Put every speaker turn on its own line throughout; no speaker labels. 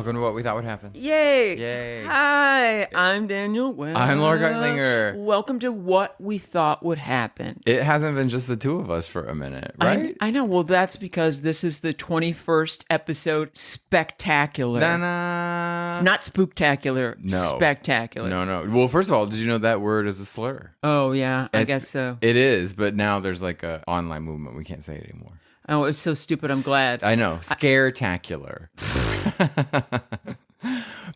Welcome to What We Thought Would Happen.
Yay!
Yay.
Hi, I'm Daniel Webb.
I'm Laura Kightlinger.
Welcome to What We Thought Would Happen.
It hasn't been just the two of us for a minute, right?
I know. Well, that's because this is the 21st episode spectacular.
Na-na.
Not spooktacular.
No.
Spectacular.
No. Well, first of all, did you know that word is a slur?
Oh, yeah. I guess so.
It is, but now there's like a online movement. We can't say it anymore.
Oh, it's so stupid. I'm glad.
I know. Scare-tacular.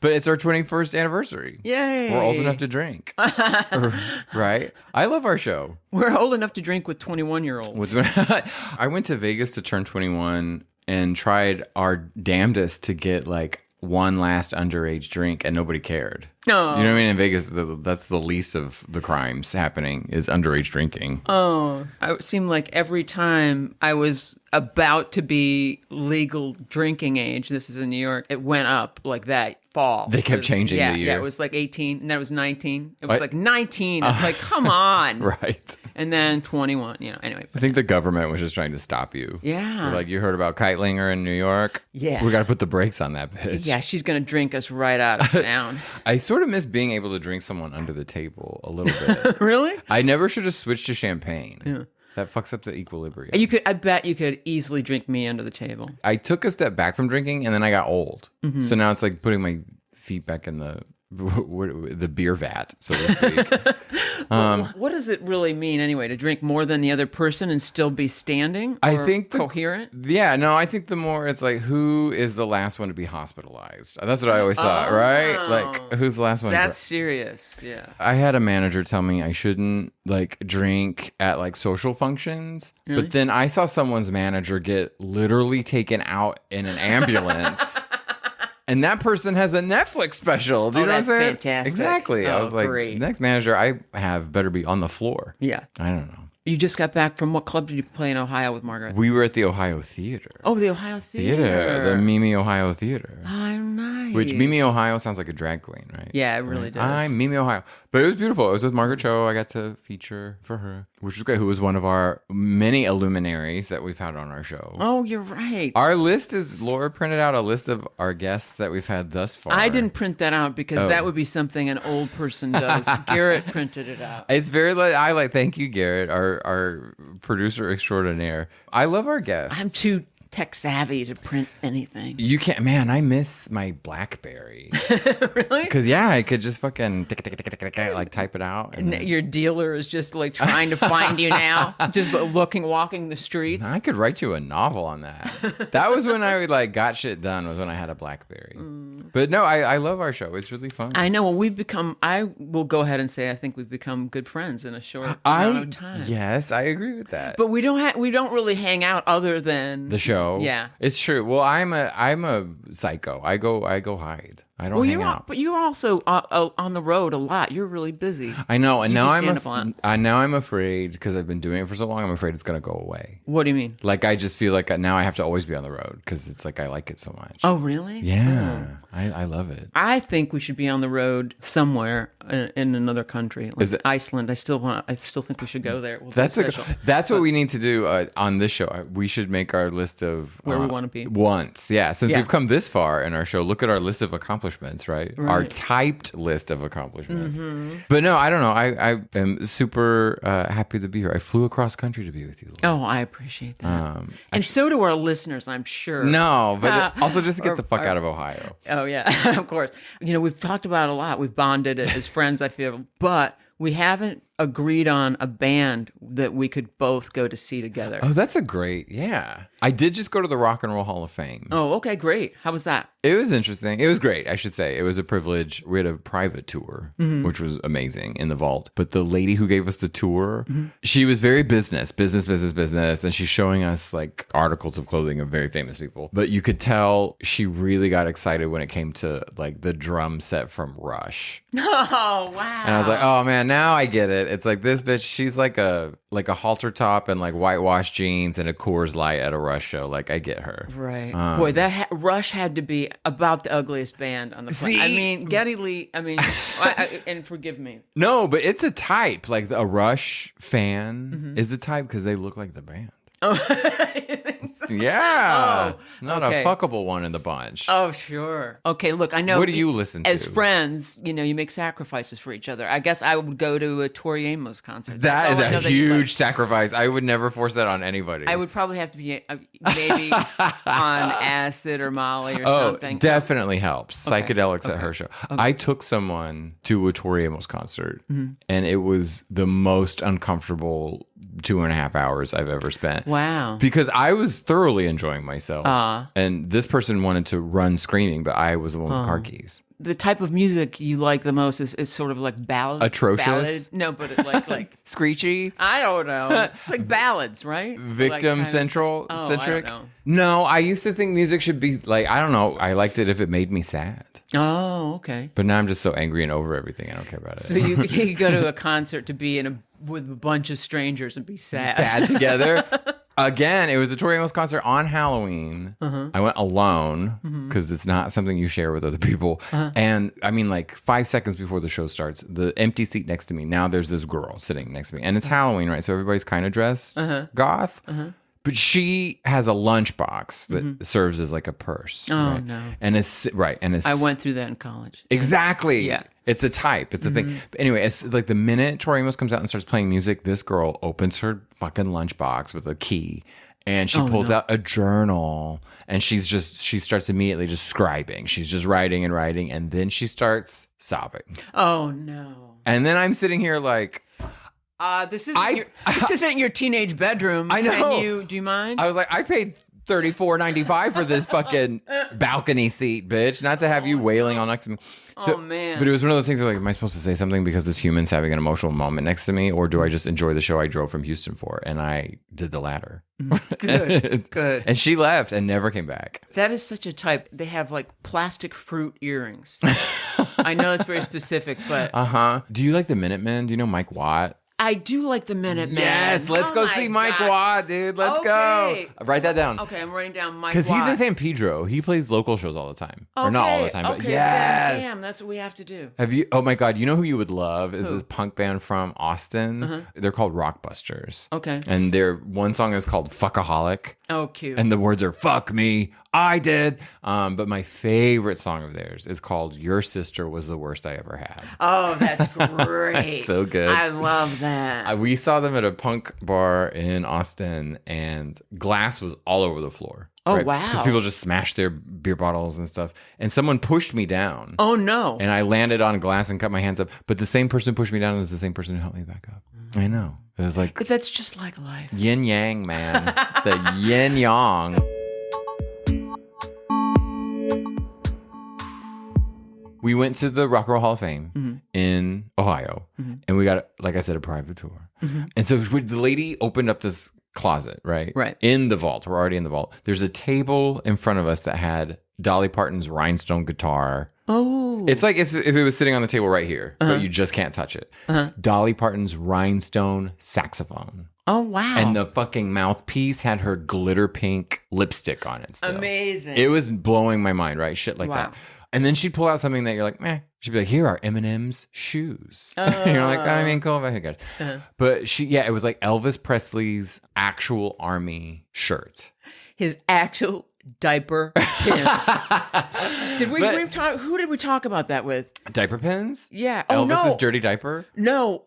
But it's our 21st anniversary.
Yay.
We're old enough to drink. Right? I love our show.
We're old enough to drink with 21-year-olds.
I went to Vegas to turn 21 and tried our damnedest to get like one last underage drink, and nobody cared.
No.
You know what I mean? In Vegas, that's the least of the crimes happening is underage drinking.
Oh, it seemed like every time I was about to be legal drinking age, this is in New York, it went up like that fall.
They kept changing the year.
Yeah, it was like 18, and then it was 19. It was like 19. It's like, come on.
Right.
And then 21, anyway.
I think the government was just trying to stop you.
Yeah.
They're like, you heard about Kightlinger in New York?
Yeah.
We got to put the brakes on that bitch.
Yeah, she's going to drink us right out of town.
I sort of miss being able to drink someone under the table a little bit.
Really?
I never should have switched to champagne.
Yeah.
That fucks up the equilibrium.
I bet you could easily drink me under the table.
I took a step back from drinking and then I got old. Mm-hmm. So now it's like putting my feet back in the beer vat, so to speak.
What does it really mean anyway, to drink more than the other person and still be standing?
I think
coherent?
Yeah, no, I think the more it's like, who is the last one to be hospitalized? That's what I always thought, right? Like, who's the last one?
That's serious, yeah.
I had a manager tell me I shouldn't like drink at like social functions,
Really?
but then I saw someone's manager get literally taken out in an ambulance. And that person has a Netflix special. Do you know what I'm saying?
Fantastic.
Exactly. I was like,
great.
next manager I have better be on the floor.
Yeah.
I don't know.
You just got back from what club did you play in Ohio with Margaret?
We were at the Ohio Theater.
Oh, the Ohio Theater.
The Mimi Ohio Theater.
Oh, nice.
Which Mimi Ohio sounds like a drag queen, right?
Yeah, it really does.
I'm Mimi Ohio. But it was beautiful. It was with Margaret Cho. I got to feature for her, which was great, who was one of our many illuminaries that we've had on our show.
Oh, you're right.
Our list is, Laura printed out a list of our guests that we've had thus far.
I didn't print that out because that would be something an old person does. Garrett printed it out.
It's very, thank you, Garrett, our producer extraordinaire. I love our guests.
I'm too tech savvy to print anything.
You can't, man, I miss my BlackBerry.
Really?
Because, yeah, I could just fucking like type it out. And
Your dealer is just like trying to find you now, just walking the streets.
I could write you a novel on that. That was when I like got shit done, was when I had a BlackBerry. But no, I love our show. It's really fun.
I know. Well, I will go ahead and say I think we've become good friends in a short amount of time.
Yes, I agree with that.
But we don't really hang out other than
the show.
Yeah,
it's true. Well, I'm a psycho. I go hide. I don't hang out.
But you're also on the road a lot. You're really busy.
I know, and now I'm afraid because I've been doing it for so long. I'm afraid it's gonna go away.
What do you mean?
Like I just feel like now I have to always be on the road because it's like I like it so much.
Oh, really?
Yeah, I love it.
I think we should be on the road somewhere in another country, like Iceland. I still think we should go there.
That's what we need to do on this show. We should make our list of
where we want to be
once. Yeah, since we've come this far in our show, look at our list of accomplishments. Right? Our typed list of accomplishments. Mm-hmm. But no, I don't know. I am super happy to be here. I flew across country to be with you, Laura.
Oh, I appreciate that. And so do our listeners, I'm sure.
No, but also just to get the fuck out of Ohio.
Oh, yeah, of course. We've talked about it a lot. We've bonded as friends, I feel. But we haven't agreed on a band that we could both go to see together.
Oh, that's yeah. I did just go to the Rock and Roll Hall of Fame.
Oh, okay, great. How was that?
It was interesting. It was great, I should say. It was a privilege. We had a private tour, which was amazing in the vault. But the lady who gave us the tour, she was very business. And she's showing us like articles of clothing of very famous people. But you could tell she really got excited when it came to like the drum set from Rush.
Oh, wow.
And I was like, oh man, now I get it. It's like this bitch, she's like a halter top and like whitewashed jeans and a Coors Light at a Rush show. Like I get her.
Right. Boy, that Rush had to be about the ugliest band on the planet. I mean, Geddy Lee, and forgive me.
No, but it's a type. Like a Rush fan is a type because they look like the band.
Oh, I think things.
Yeah.
Oh,
Not
okay.
a fuckable one in the bunch.
Oh, sure. Okay, look, I know.
What do you listen to?
As friends, you make sacrifices for each other. I guess I would go to a Tori Amos concert.
That
That's
is
all I know
a
that you like.
huge sacrifice. I would never force that on anybody.
I would probably have to be maybe on acid or Molly or
Oh,
something.
definitely helps.
Okay.
Psychedelics at
Okay.
her show.
Okay.
I took someone to a Tori Amos concert, and it was the most uncomfortable 2.5 hours I've ever spent.
Wow.
Because I was thoroughly enjoying myself. And this person wanted to run screaming, but I was the one with the car keys.
The type of music you like the most is sort of like ballad.
Atrocious?
Ballad. No, but like
Screechy?
I don't know. It's like ballads, right?
Victim
Like
central
I
centric?
don't
No, I used to think music should be like, I don't know. I liked it if it made me sad.
know. Oh, okay.
But now I'm just so angry and over everything. I don't care about it.
So you go to a concert to be with a bunch of strangers and be sad.
Sad together. Again, it was a Tori Amos concert on Halloween. I went alone because it's not something you share with other people. And I mean, like 5 seconds before the show starts, the empty seat next to me, now there's this girl sitting next to me. And it's Halloween, right? So everybody's kind of dressed goth. But she has a lunchbox that serves as like a purse.
Oh,
right?
no.
And it's right. And it's
I went through that in college.
exactly.
Yeah.
It's a type. It's a thing. But anyway, it's like the minute Tori Amos comes out and starts playing music, this girl opens her fucking lunchbox with a key and she pulls out a journal and she starts immediately just scribing. She's just writing and writing and then she starts sobbing.
Oh no.
And then I'm sitting here like,
this isn't your teenage bedroom.
I know.
Do you mind?
I was like, I paid $34.95 for this fucking balcony seat, bitch. Not to have you wailing on next to me. So,
oh man.
But it was one of those things where like, am I supposed to say something because this human's having an emotional moment next to me, or do I just enjoy the show I drove from Houston for? And I did the latter.
Good.
And she left and never came back.
That is such a type. They have like plastic fruit earrings. I know it's very specific, but
Do you like the Minutemen? Do you know Mike Watt?
I do like the Minutemen.
Yes, let's
Oh
go
my
see Mike
God.
Watt, dude. Let's
Okay.
go. Write that down.
Okay, I'm writing down Mike
Because he's in
Watt.
San Pedro. He plays local shows all the time. Or not all the time, but
Okay,
yes.
Damn, that's what we have to do.
Have you? Oh my God! You know who you would love is this punk band from Austin. They're called Rockbusters.
Okay.
And their one song is called "Fuckaholic,"
Oh, cute.
and the words are "Fuck me, I did." But my favorite song of theirs is called "Your Sister Was the Worst I Ever Had."
Oh, that's great.
So good.
I love that.
We saw them at a punk bar in Austin, and glass was all over the floor.
Oh,
right?
wow.
Because people just smashed their beer bottles and stuff. And someone pushed me down.
Oh, no.
And I landed on glass and cut my hands up. But the same person who pushed me down is the same person who helped me back up. I know. It was like
But that's just like life.
yin yang, man. The yin yang. We went to the Rock and Roll Hall of Fame in Ohio. And we got, like I said, a private tour. And so the lady opened up this closet, right?
Right.
In the vault. We're already in the vault. There's a table in front of us that had Dolly Parton's rhinestone guitar.
Oh.
It's like if it was sitting on the table right here, but you just can't touch it. Dolly Parton's rhinestone saxophone.
Oh, wow.
And the fucking mouthpiece had her glitter pink lipstick on it still.
Amazing.
It was blowing my mind, right? Shit like
Wow.
that. And then she'd pull out something that you're like, meh. She'd be like, here are Eminem's shoes. And you're like, I mean, cool, but who cares? But it was like Elvis Presley's actual army shirt.
His actual diaper pins. Who did we talk about that with?
Diaper pins?
Yeah. Oh,
Elvis's dirty diaper?
No,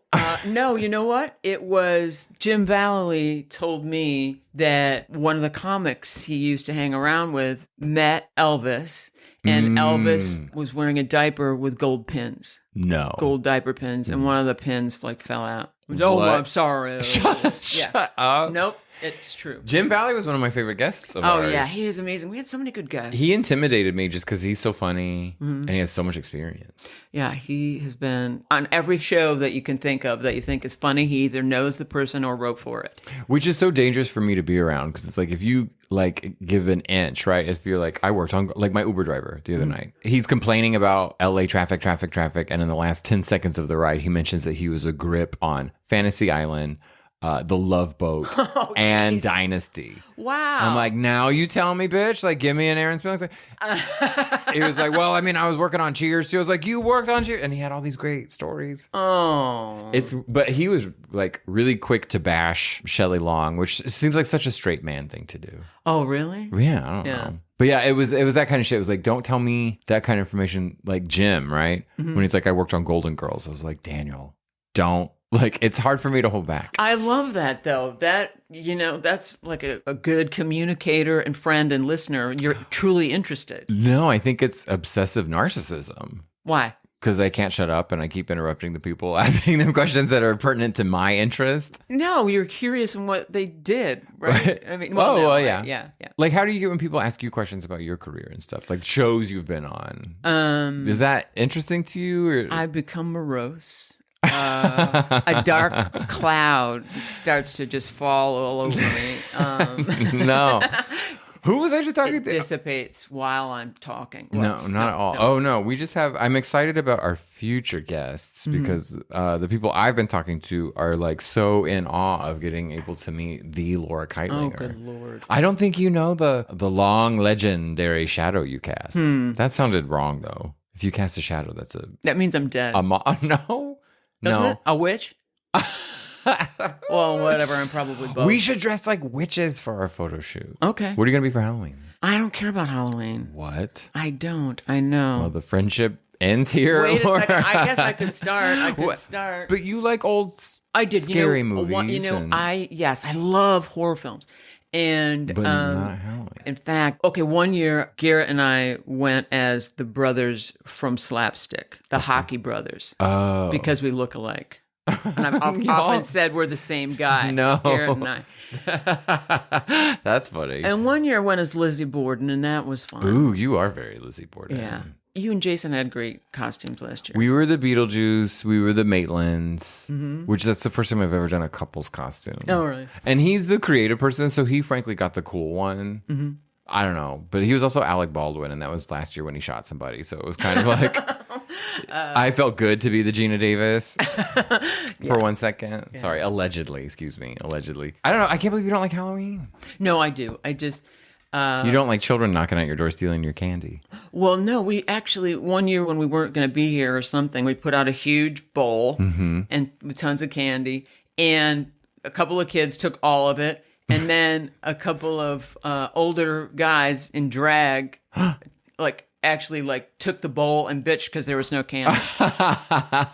no, you know what? It was Jim Vallely told me that one of the comics he used to hang around with met Elvis, and Elvis was wearing a diaper with gold pins.
No.
Gold diaper pins, and one of the pins like fell out. Oh,
What?
I'm sorry.
Shut up.
Nope, it's true.
Jim Valley was one of my favorite guests of
Oh
ours.
yeah, he is amazing. We had so many good guests.
He intimidated me just because he's so funny and he has so much experience.
Yeah, he has been on every show that you can think of that you think is funny. He either knows the person or wrote for it.
Which is so dangerous for me to be around because it's like if you like give an inch, right? If you're like, I worked on like my Uber driver the other night. He's complaining about LA traffic. And in the last 10 seconds of the ride, he mentions that he was a grip on Fantasy Island, The Love Boat, and Dynasty.
Wow.
I'm like, now you tell me, bitch. Like, give me an Aaron Spelling. Like, he was like, well, I mean, I was working on Cheers too. I was like, you worked on Cheers, and he had all these great stories.
Oh.
But he was like really quick to bash Shelley Long, which seems like such a straight man thing to do.
Oh, really?
Yeah, I don't know. But yeah, it was that kind of shit. It was like, don't tell me that kind of information, like Jim, right? When he's like, I worked on Golden Girls. I was like, Daniel, don't. Like, it's hard for me to hold back.
I love that, though. That, that's like a good communicator and friend and listener. You're truly interested.
No, I think it's obsessive narcissism.
Why?
Because I can't shut up and I keep interrupting the people, asking them questions that are pertinent to my interest.
No, you're curious in what they did, right? I mean,
yeah.
Yeah.
Like, how do you get when people ask you questions about your career and stuff? Like shows you've been on. Is that interesting to you? Or?
I become morose. A dark cloud starts to just fall all over me.
No. Who was I just talking to?
It dissipates while I'm talking.
Well, no, not at all. No. Oh, no. We just I'm excited about our future guests because the people I've been talking to are like so in awe of getting able to meet the Laura Kightlinger.
Oh, good Lord.
I don't think you know the long legendary shadow you cast. That sounded wrong, though. If you cast a shadow,
that means I'm dead.
No.
Doesn't it? A witch? Well, whatever. I'm probably both.
We should dress like witches for our photo shoot.
Okay.
What are you going to be for Halloween?
I don't care about Halloween.
What?
I don't. I know.
Well, the friendship ends here.
Wait a second. I guess I could start.
But you like old scary movies.
Yes, I love horror films. But
not Halloween.
In fact, one year, Garrett and I went as the brothers from Slapstick, the hockey brothers.
Oh.
Because we look alike. And I've often said we're the same guy.
No.
Garrett and I.
That's funny.
And one year I went as Lizzie Borden, and that was fun.
Ooh, you are very Lizzie Borden.
Yeah. You and Jason had great costumes last year.
We were the Beetlejuice. We were the Maitlands, which that's the first time I've ever done a couple's costume.
Oh, right.
And he's the creative person, so he frankly got the cool one. Mm-hmm. I don't know. But he was also Alec Baldwin, and that was last year when he shot somebody. So it was kind of like, I felt good to be the Gina Davis for 1 second. Yeah. Sorry, allegedly. Excuse me. Allegedly. I don't know. I can't believe you don't like Halloween.
No, I do. I just...
you don't like children knocking at your door stealing your candy.
Well, no, we actually, one year when we weren't going to be here or something, we put out a huge bowl and with tons of candy, and a couple of kids took all of it, and then a couple of older guys in drag actually took the bowl and bitched because there was no candy.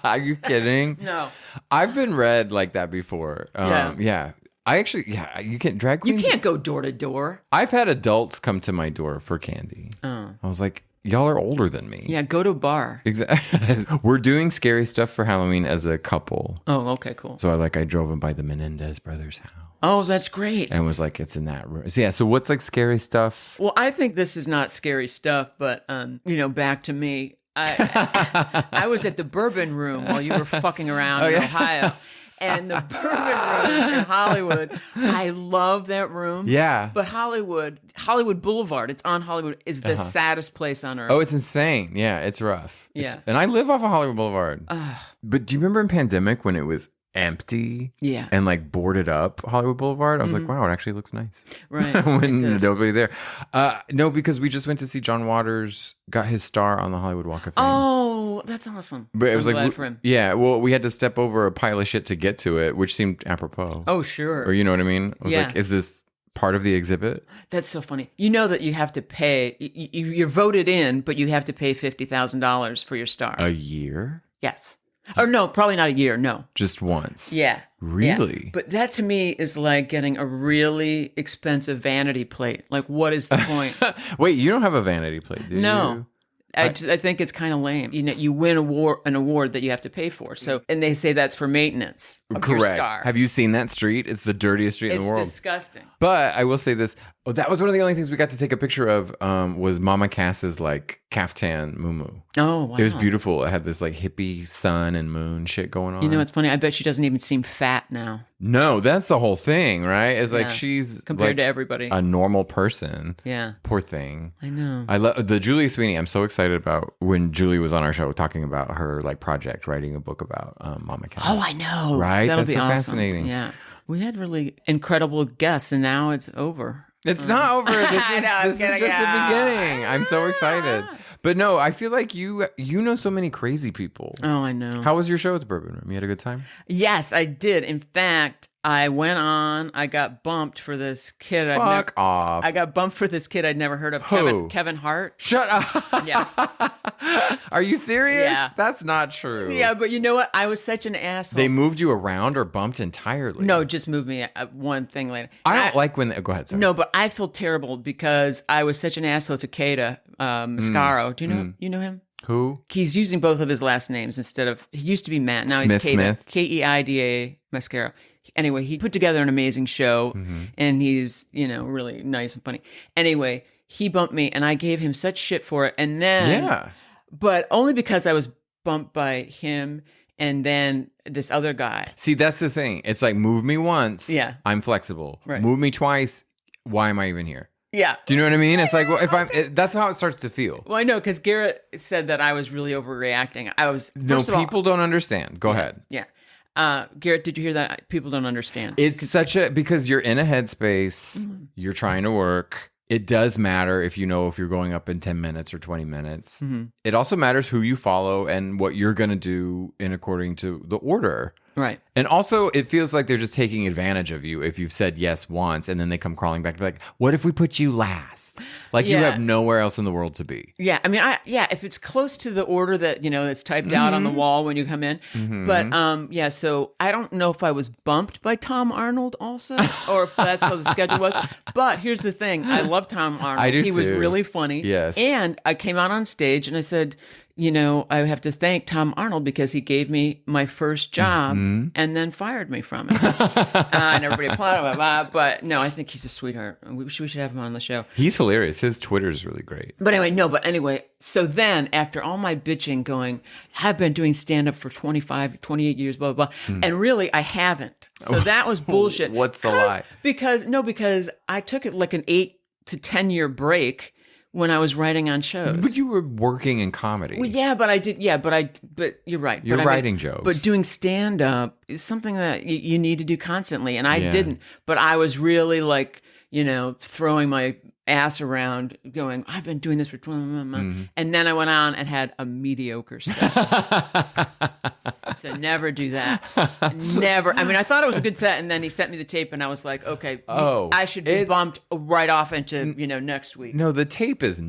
Are you kidding?
No.
I've been read like that before. Yeah. You can't drag queens.
You can't go door to door.
I've had adults come to my door for candy. Oh. I was like, y'all are older than me.
Yeah, go to a bar.
Exactly. We're doing scary stuff for Halloween as a couple.
Oh, okay, cool.
So I drove them by the Menendez brothers' house.
Oh, that's great.
And was like, it's in that room. So, yeah, so what's like scary stuff?
Well, I think this is not scary stuff, but, back to me. I was at the Bourbon Room while you were fucking around in Ohio. And the Bourbon Room in Hollywood, I love that room.
Yeah.
But Hollywood Boulevard, it's on Hollywood, is the saddest place on earth.
Oh, it's insane. Yeah, it's rough.
Yeah.
And I live off of Hollywood Boulevard. But do you remember in pandemic when it was empty and boarded up Hollywood Boulevard? I was like, wow, it actually looks nice.
Right.
When nobody's there. No, because we just went to see John Waters got his star on the Hollywood Walk of Fame.
Oh, that's awesome.
But it was
glad for him.
Yeah, well, we had to step over a pile of shit to get to it, which seemed apropos.
Oh, sure.
Or you know what I mean? I was like, is this part of the exhibit?
That's so funny. You know that you have to pay, you're voted in, but you have to pay $50,000 for your star.
A year?
Yes. Or no, probably not a year, no.
Just once?
Yeah.
Really?
Yeah. But that to me is like getting a really expensive vanity plate. Like, what is the point?
Wait, you don't have a vanity plate, do you?
No. I think it's kind of lame. You win an award that you have to pay for. So, and they say that's for maintenance of your star.
Have you seen that street? It's the dirtiest street in the world.
It's disgusting.
But I will say this. Oh, that was one of the only things we got to take a picture of was Mama Cass's caftan muumuu.
Oh, wow.
It was beautiful. It had this hippie sun and moon shit going on.
You know, it's funny. I bet she doesn't even seem fat now.
No, that's the whole thing, right? It's she's
compared to everybody.
A normal person.
Yeah.
Poor thing.
I know.
I love the Julie Sweeney. I'm so excited about when Julie was on our show talking about her project, writing a book about Mama Cass.
Oh, I know.
Right?
That'll
That's
be
so
awesome.
fascinating.
Yeah. We had really incredible guests, and now it's over.
It's not over. This is just the beginning. I'm so excited. But no, I feel like you know so many crazy people.
Oh, I know.
How was your show at the Bourbon Room? You had a good time?
Yes, I did. In fact, I went on. I got bumped for this kid.
Fuck off.
I got bumped for this kid I'd never heard of.
Who?
Kevin Hart.
Shut up.
Yeah.
Are you serious?
Yeah.
That's not true.
Yeah, but you know what? I was such an asshole.
They moved you around or bumped entirely?
No, just moved me one thing later.
I don't like when... Go ahead, sorry.
No, but I feel terrible because I was such an asshole to Keita Mascaro. Do you know you know him?
Who?
He's using both of his last names instead of... He used to be Matt. Now he's Keita.
Smith.
Keida Mascaro. Anyway, he put together an amazing show, and he's, really nice and funny. Anyway, he bumped me, and I gave him such shit for it. And then...
Yeah.
But only because I was bumped by him and then this other guy.
See, that's the thing. It's like, move me once.
Yeah.
I'm flexible.
Right.
Move me twice. Why am I even here?
Yeah.
Do you know what I mean? It's like, well, that's how it starts to feel.
Well, I know, because Garrett said that I was really overreacting.
No, people don't understand. Go ahead.
Yeah. Garrett, did you hear that? People don't understand.
It's because you're in a headspace, you're trying to work. It does matter if you're going up in 10 minutes or 20 minutes. It also matters who you follow and what you're going to do according to the order.
Right.
And also, it feels like they're just taking advantage of you if you've said yes once and then they come crawling back to be like, what if we put you last? Like you have nowhere else in the world to be.
Yeah. I mean, if it's close to the order that, it's typed out on the wall when you come in. But, so I don't know if I was bumped by Tom Arnold also, or if that's how the schedule was. But here's the thing. I love Tom Arnold.
I do
He was
too.
really funny.
Yes.
And I came out on stage and I said, I have to thank Tom Arnold because he gave me my first job and then fired me from it. And everybody applauded him. But no, I think he's a sweetheart. We should have him on the show.
He's hilarious. His Twitter is really great.
But anyway, so then after all my bitching going, I've been doing stand-up for 28 years, blah, blah, blah. And really, I haven't. So that was bullshit.
What's the lie?
Because I took it like an 8 to 10 year break when I was writing on shows.
But you were working in comedy.
Well, yeah, but I did. Yeah, but you're right.
You're writing jokes.
But doing stand up is something that you need to do constantly. And I didn't. But I was really like, throwing my ass around going, I've been doing this for 20 months. And then I went on and had a mediocre set. So never do that. Never. I mean, I thought it was a good set, and then he sent me the tape, and I was like, okay, I should be bumped right off into, next week.
No, the tape is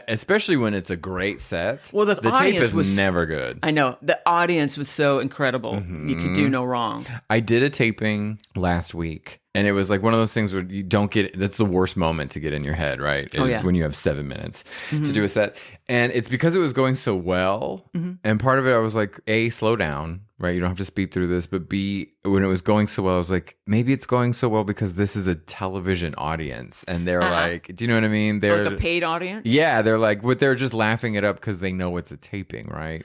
especially when it's a great set.
Well, the
tape is
was
never good.
I know. The audience was so incredible. You could do no wrong.
I did a taping last week. And it was like one of those things where you don't that's the worst moment to get in your head, right? Is when you have 7 minutes to do a set. And it's because it was going so well. And part of it, I was like, A, slow down, right? You don't have to speed through this. But B, when it was going so well, I was like, maybe it's going so well because this is a television audience. And they're like, do you know what I mean? They're
like a paid audience?
Yeah, they're like, they're just laughing it up because they know it's a taping, right?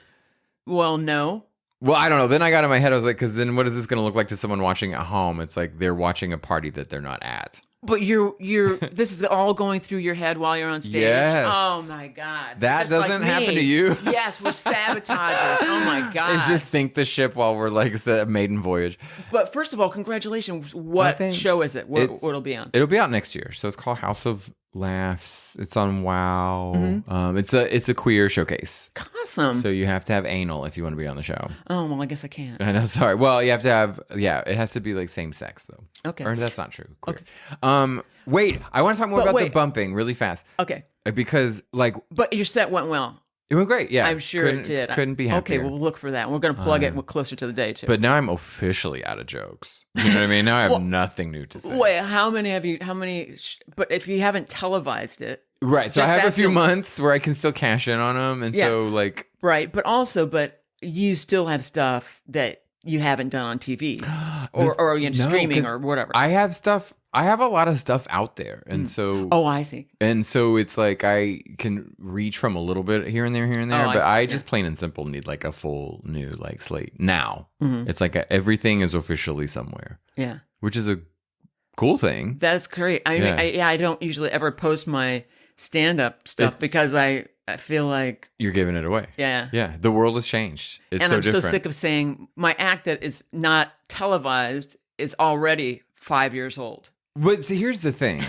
Well, no.
Well, I don't know. Then I got in my head, I was like, because then what is this going to look like to someone watching at home? It's like they're watching a party that they're not at.
But this is all going through your head while you're on stage.
Yes.
Oh my God.
That
just
doesn't
like
happen to you.
Yes, we're sabotagers. Oh my God.
It's just sink the ship while we're like a maiden voyage.
But first of all, congratulations. What show is it? What it'll be on?
It'll be out next year. So it's called House of Laughs. It's on WoW. It's a queer showcase.
Awesome.
So you have to have anal if you want to be on the show.
Oh, well, I guess I can't.
I know, sorry. Well, you have to have, it has to be like same sex though.
Okay.
Or that's not true. Queer.
Okay.
Wait, I want to talk more about the bumping really fast.
Okay.
Because
But your set went well.
It went great, yeah.
I'm sure it did.
Couldn't be happier.
Okay, we'll look for that. We're going to plug it closer to the day, too.
But now I'm officially out of jokes. You know what I mean? Now I have nothing new to say.
Wait, but if you haven't televised it.
Right, so I have a few months where I can still cash in on them. And so, like.
Right, but you still have stuff that you haven't done on TV or streaming or whatever.
I have a lot of stuff out there. And so.
Oh, I see.
And so it's like I can reach from a little bit here and there. But I just plain and simple need like a full new like slate now. It's like everything is officially somewhere.
Yeah.
Which is a cool thing.
That's great. I don't usually ever post my stand-up stuff because I feel like
you're giving it away.
Yeah.
Yeah. The world has changed. It's
and
so
I'm
different.
so sick of saying my act that is not televised is already 5 years old.
But see, here's the thing.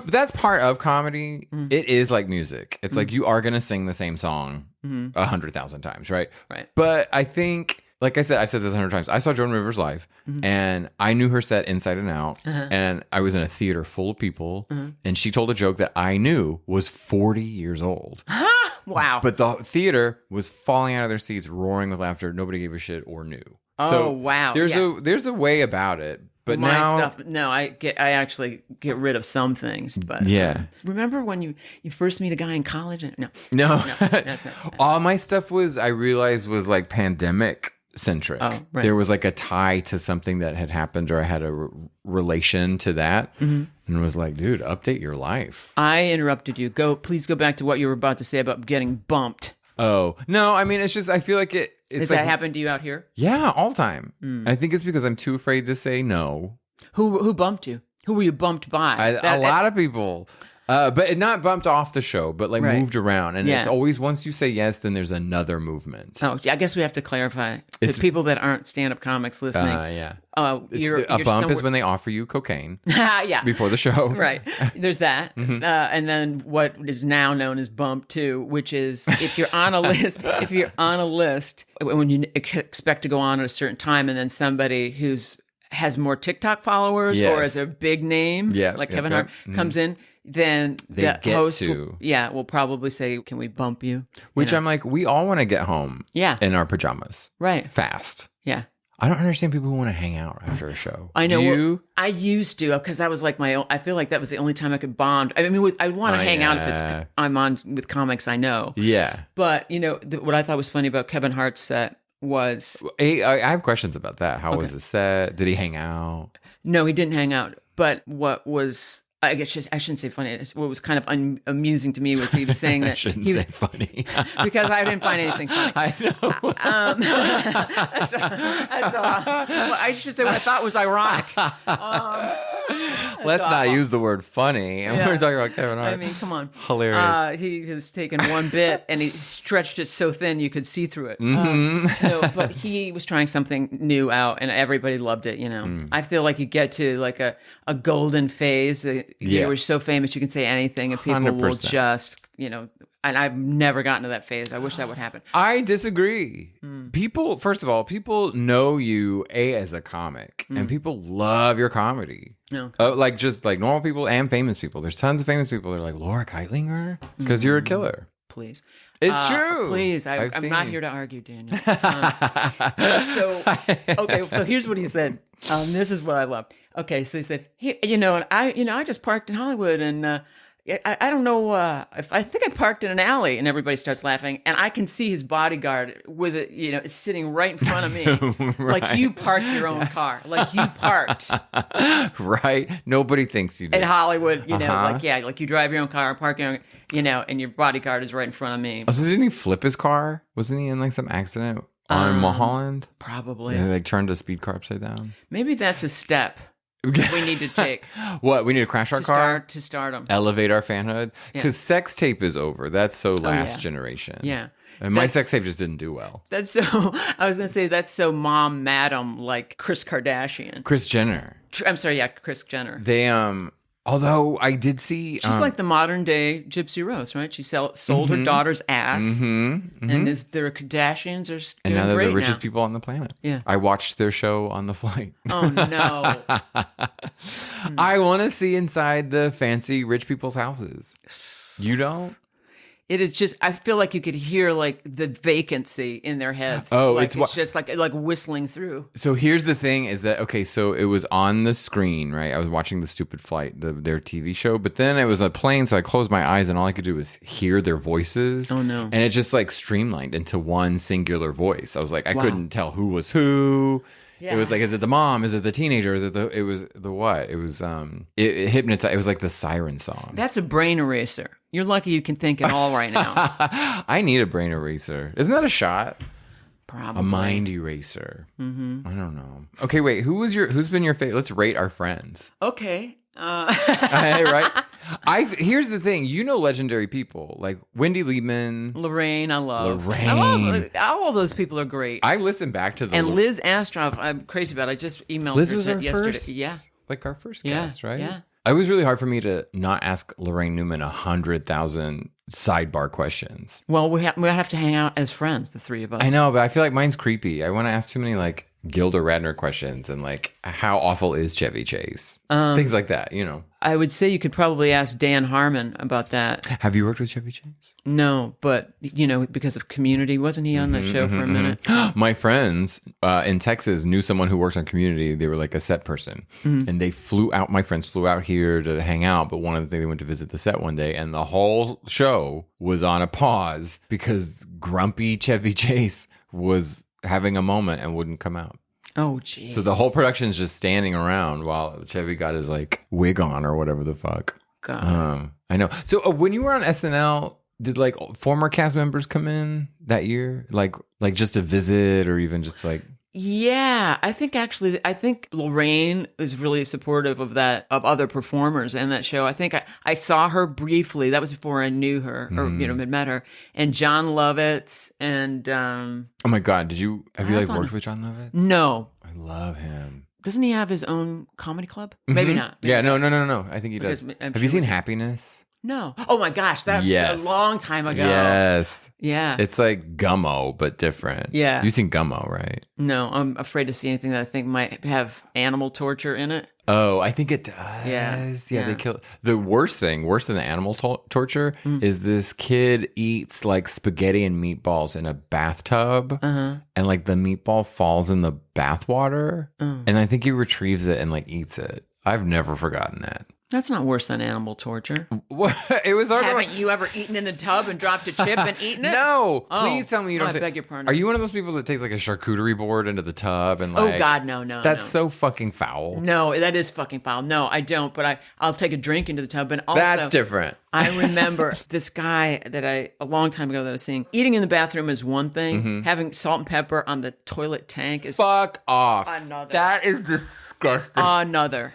That's part of comedy. It is like music. It's like you are going to sing the same song 100,000 times, right?
Right.
But I think, like I said, I've said this 100 times. I saw Joan Rivers live, and I knew her set inside and out. And I was in a theater full of people, and she told a joke that I knew was 40 years old.
Wow.
But the theater was falling out of their seats, roaring with laughter. Nobody gave a shit or knew.
Oh, wow.
There's a way about it. But
my
now,
stuff, no, I actually get rid of some things. But remember when you first meet a guy in college? No, that's not.
All my stuff I realized was like pandemic centric.
Oh, right.
There was like a tie to something that had happened, or I had a relation to that, and it was like, dude, update your life.
I interrupted you. Please go back to what you were about to say about getting bumped.
Oh no, I mean, it's just I feel like it.
Does that happen to you out here?
Yeah, all the time. I think it's because I'm too afraid to say no.
Who bumped you? Who were you bumped by?
A lot of people. But not bumped off the show, but like moved around. And it's always, once you say yes, then there's another movement.
Oh, I guess we have to clarify to people that aren't stand-up comics listening.
You're bump is when they offer you cocaine before the show.
Right. There's that. And then what is now known as bump 2, which is if you're on a list, when you expect to go on at a certain time, and then somebody has more TikTok followers or is a big name, like Kevin Hart, comes in, then the host will probably say, can we bump you?
Which I'm like, we all want to get home in our pajamas.
Right.
Fast.
Yeah.
I don't understand people who want to hang out after a show.
I know.
Do you?
I used to, because that was like I feel like that was the only time I could bond. I mean, I want to hang out if I'm on with comics I know.
Yeah.
But, what I thought was funny about Kevin Hart's set was...
I have questions about that. How was the set? Did he hang out?
No, he didn't hang out. But what was... I guess I shouldn't say funny. What was kind of amusing to me was he was saying that
say funny
because I didn't find anything funny.
I know.
That's all. Well, I should say what I thought was ironic.
Let's not use the word funny. And we're talking about Kevin Hart.
I mean, come on,
hilarious.
He has taken one bit and he stretched it so thin you could see through it. But he was trying something new out, and everybody loved it. I feel like you get to like a golden phase. You were so famous you can say anything, and people 100%. Will just, and I've never gotten to that phase. I wish that would happen.
I disagree. People, first of all, people know you as a comic, and people love your comedy.
No.
Like just like normal people and famous people. There's tons of famous people that are like, Laura Kightlinger? Because you're a killer.
Please.
It's true.
Please. I'm not here to argue, Daniel. So here's what he said. This is what I loved. Okay, so he said, I just parked in Hollywood, and I don't know if I think I parked in an alley, and everybody starts laughing, and I can see his bodyguard with it, sitting right in front of me,
right.
Like you parked your own car, like you parked,
right? Nobody thinks you did
in Hollywood, like you drive your own car, park your own, and your bodyguard is right in front of me.
Oh, so didn't he flip his car? Wasn't he in like some accident on Mulholland?
Probably.
And they turned a speed car upside down.
Maybe that's a step we need to take.
What? We need to crash our car?
To stardom.
Elevate our fanhood? Because sex tape is over. That's so last generation.
Yeah.
And my sex tape just didn't do well.
I was going to say, that's so mom, madam, like Kris Kardashian.
Kris Jenner.
I'm sorry, Kris Jenner.
They, although I did see...
She's like the modern day Gypsy Rose, right? She sold her daughter's ass. And there are Kardashians are doing
and now they're
great
the richest people on the planet.
Yeah.
I watched their show on the flight.
Oh, no.
I want to see inside the fancy rich people's houses. You don't?
It is just, I feel like you could hear like the vacancy in their heads.
Oh,
like, it's just like whistling through.
So here's the thing is that, okay, so it was on the screen, right? I was watching The Stupid Flight, their TV show, but then it was a plane, so I closed my eyes and all I could do was hear their voices.
Oh, no.
And it just like streamlined into one singular voice. I was like, I couldn't tell who was who. Yeah. It was like, is it the mom? Is it the teenager? It was the what? It was, it hypnotized. It was like the siren song.
That's a brain eraser. You're lucky you can think at all right now.
I need a brain eraser. Isn't that a shot?
Probably.
A mind eraser. I don't know. Okay, wait. Who's been your favorite? Let's rate our friends.
Okay.
Right? Here's the thing. You know legendary people like Wendy Liebman.
Lorraine, I love.
Lorraine.
All of those people are great.
I listen back to
And Liz Astroff, I'm crazy about. I just emailed
Liz
her
was our
yesterday.
first,
Yeah.
like our first
Yeah,
guest, right?
yeah.
It was really hard for me to not ask Lorraine Newman 100,000 sidebar questions.
Well, we have to hang out as friends, the three of us.
I know, but I feel like mine's creepy. I want to ask too many like Gilda Radner questions and like how awful is Chevy Chase? Things like that, you know.
I would say you could probably ask Dan Harmon about that.
Have you worked with Chevy Chase?
No, but you know, because of Community, wasn't he on that show for a minute?
My friends in Texas knew someone who works on Community. They were like a set person, and they flew out. My friends flew out here to hang out, but one of the things they went to visit the set one day, and the whole show was on a pause because grumpy Chevy Chase was having a moment and wouldn't come out.
Oh, geez.
So the whole production's just standing around while Chevy got his like wig on or whatever the fuck.
God.
I know. So when you were on SNL, did like former cast members come in that year, like just to visit or even just to like?
Yeah, I think Lorraine is really supportive of that, of other performers in that show. I think I saw her briefly. That was before I knew her or had met her. And John Lovitz and
oh my God, have you like worked with John Lovitz?
No,
I love him.
Doesn't he have his own comedy club? Maybe not. Maybe
yeah,
not.
No. I think he does. Have you seen Happiness?
No. Oh my gosh, that's a long time ago.
Yes.
Yeah.
It's like Gummo, but different.
Yeah.
You've seen Gummo, right?
No, I'm afraid to see anything that I think might have animal torture in it.
Oh, I think it does.
Yeah.
They kill. The worst thing, worse than the animal torture, is this kid eats like spaghetti and meatballs in a bathtub, and like the meatball falls in the bathwater, and I think he retrieves it and like eats it. I've never forgotten that.
That's not worse than animal torture.
What? It was hard.
Haven't you ever eaten in the tub and dropped a chip and eaten it?
No.
Oh.
Please tell me you don't.
I beg your pardon.
Are you one of those people that takes like a charcuterie board into the tub and like?
Oh God, no.
That's so fucking foul.
No, that is fucking foul. No, I don't. But I'll take a drink into the tub. And also,
that's different.
I remember this guy that a long time ago that I was seeing. Eating in the bathroom is one thing. Having salt and pepper on the toilet tank is
fuck off.
Another.
That is disgusting.
Another.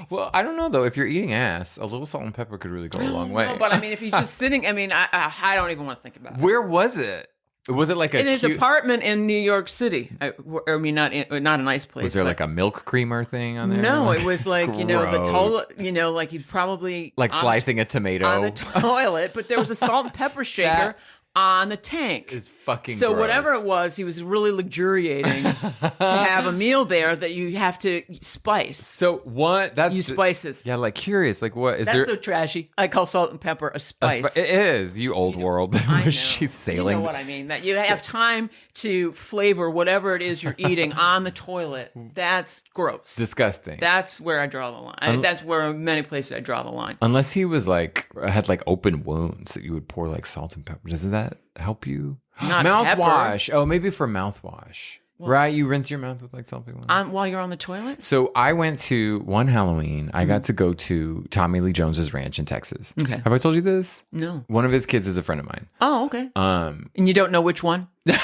Well, I don't know though. If you're eating ass, a little salt and pepper could really go a long way.
No, but I mean, if he's just sitting, I mean, I don't even want to think about it.
Where was it? Was it like
in his apartment in New York City? I mean, not a nice place.
Was there like a milk creamer thing on there?
No, it was like the toilet. Like he's probably
like slicing a tomato
on the toilet, but there was a salt and pepper shaker on the tank.
It's fucking
so
gross.
Whatever it was, he was really luxuriating to have a meal there that you have to spice.
So what? That's
use spices.
Yeah, like curious. Like what is
that's
there?
So trashy. I call salt and pepper a spice.
It is. You old world.
I know.
She's sailing.
You know what I mean? That you have time to flavor whatever it is you're eating on the toilet. That's gross.
Disgusting.
That's where I draw the line. That's where many places I draw the line.
Unless he was like had like open wounds that you would pour like salt and pepper. Doesn't that help you?
Not
mouthwash.
pepper.
Oh, maybe for mouthwash. Well, right? You rinse your mouth with like something.
While you're on the toilet?
So I went to one Halloween. I got to go to Tommy Lee Jones's ranch in Texas.
Okay.
Have I told you this?
No.
One of his kids is a friend of mine.
Oh, okay. And you don't know which one?
I'm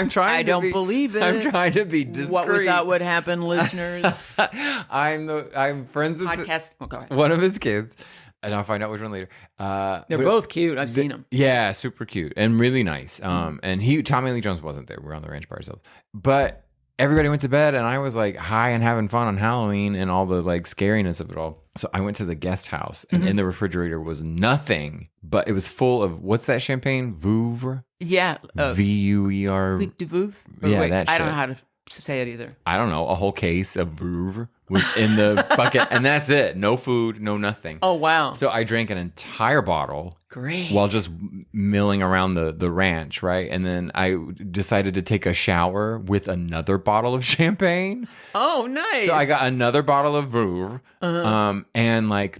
trying.
I don't believe it.
I'm trying to be discreet.
What we thought would happen, listeners.
I'm friends with
podcast.
One of his kids. And I'll find out which one later.
They're both cute. I've seen them.
Yeah, super cute and really nice. And Tommy Lee Jones wasn't there. We were on the ranch by ourselves. But everybody went to bed, and I was like high and having fun on Halloween and all the like scariness of it all. So I went to the guest house, and in the refrigerator was nothing, but it was full of what's that champagne? Vouv?
Yeah,
Vuer.
Vic de Vouv?
Yeah, that shit.
I don't know how to say it either.
I don't know. A whole case of Vouv was in the bucket, and that's it. No food, no nothing.
Oh, wow.
So I drank an entire bottle.
Great.
While just milling around the ranch, right? And then I decided to take a shower with another bottle of champagne.
Oh, nice.
So I got another bottle of Vouv, and like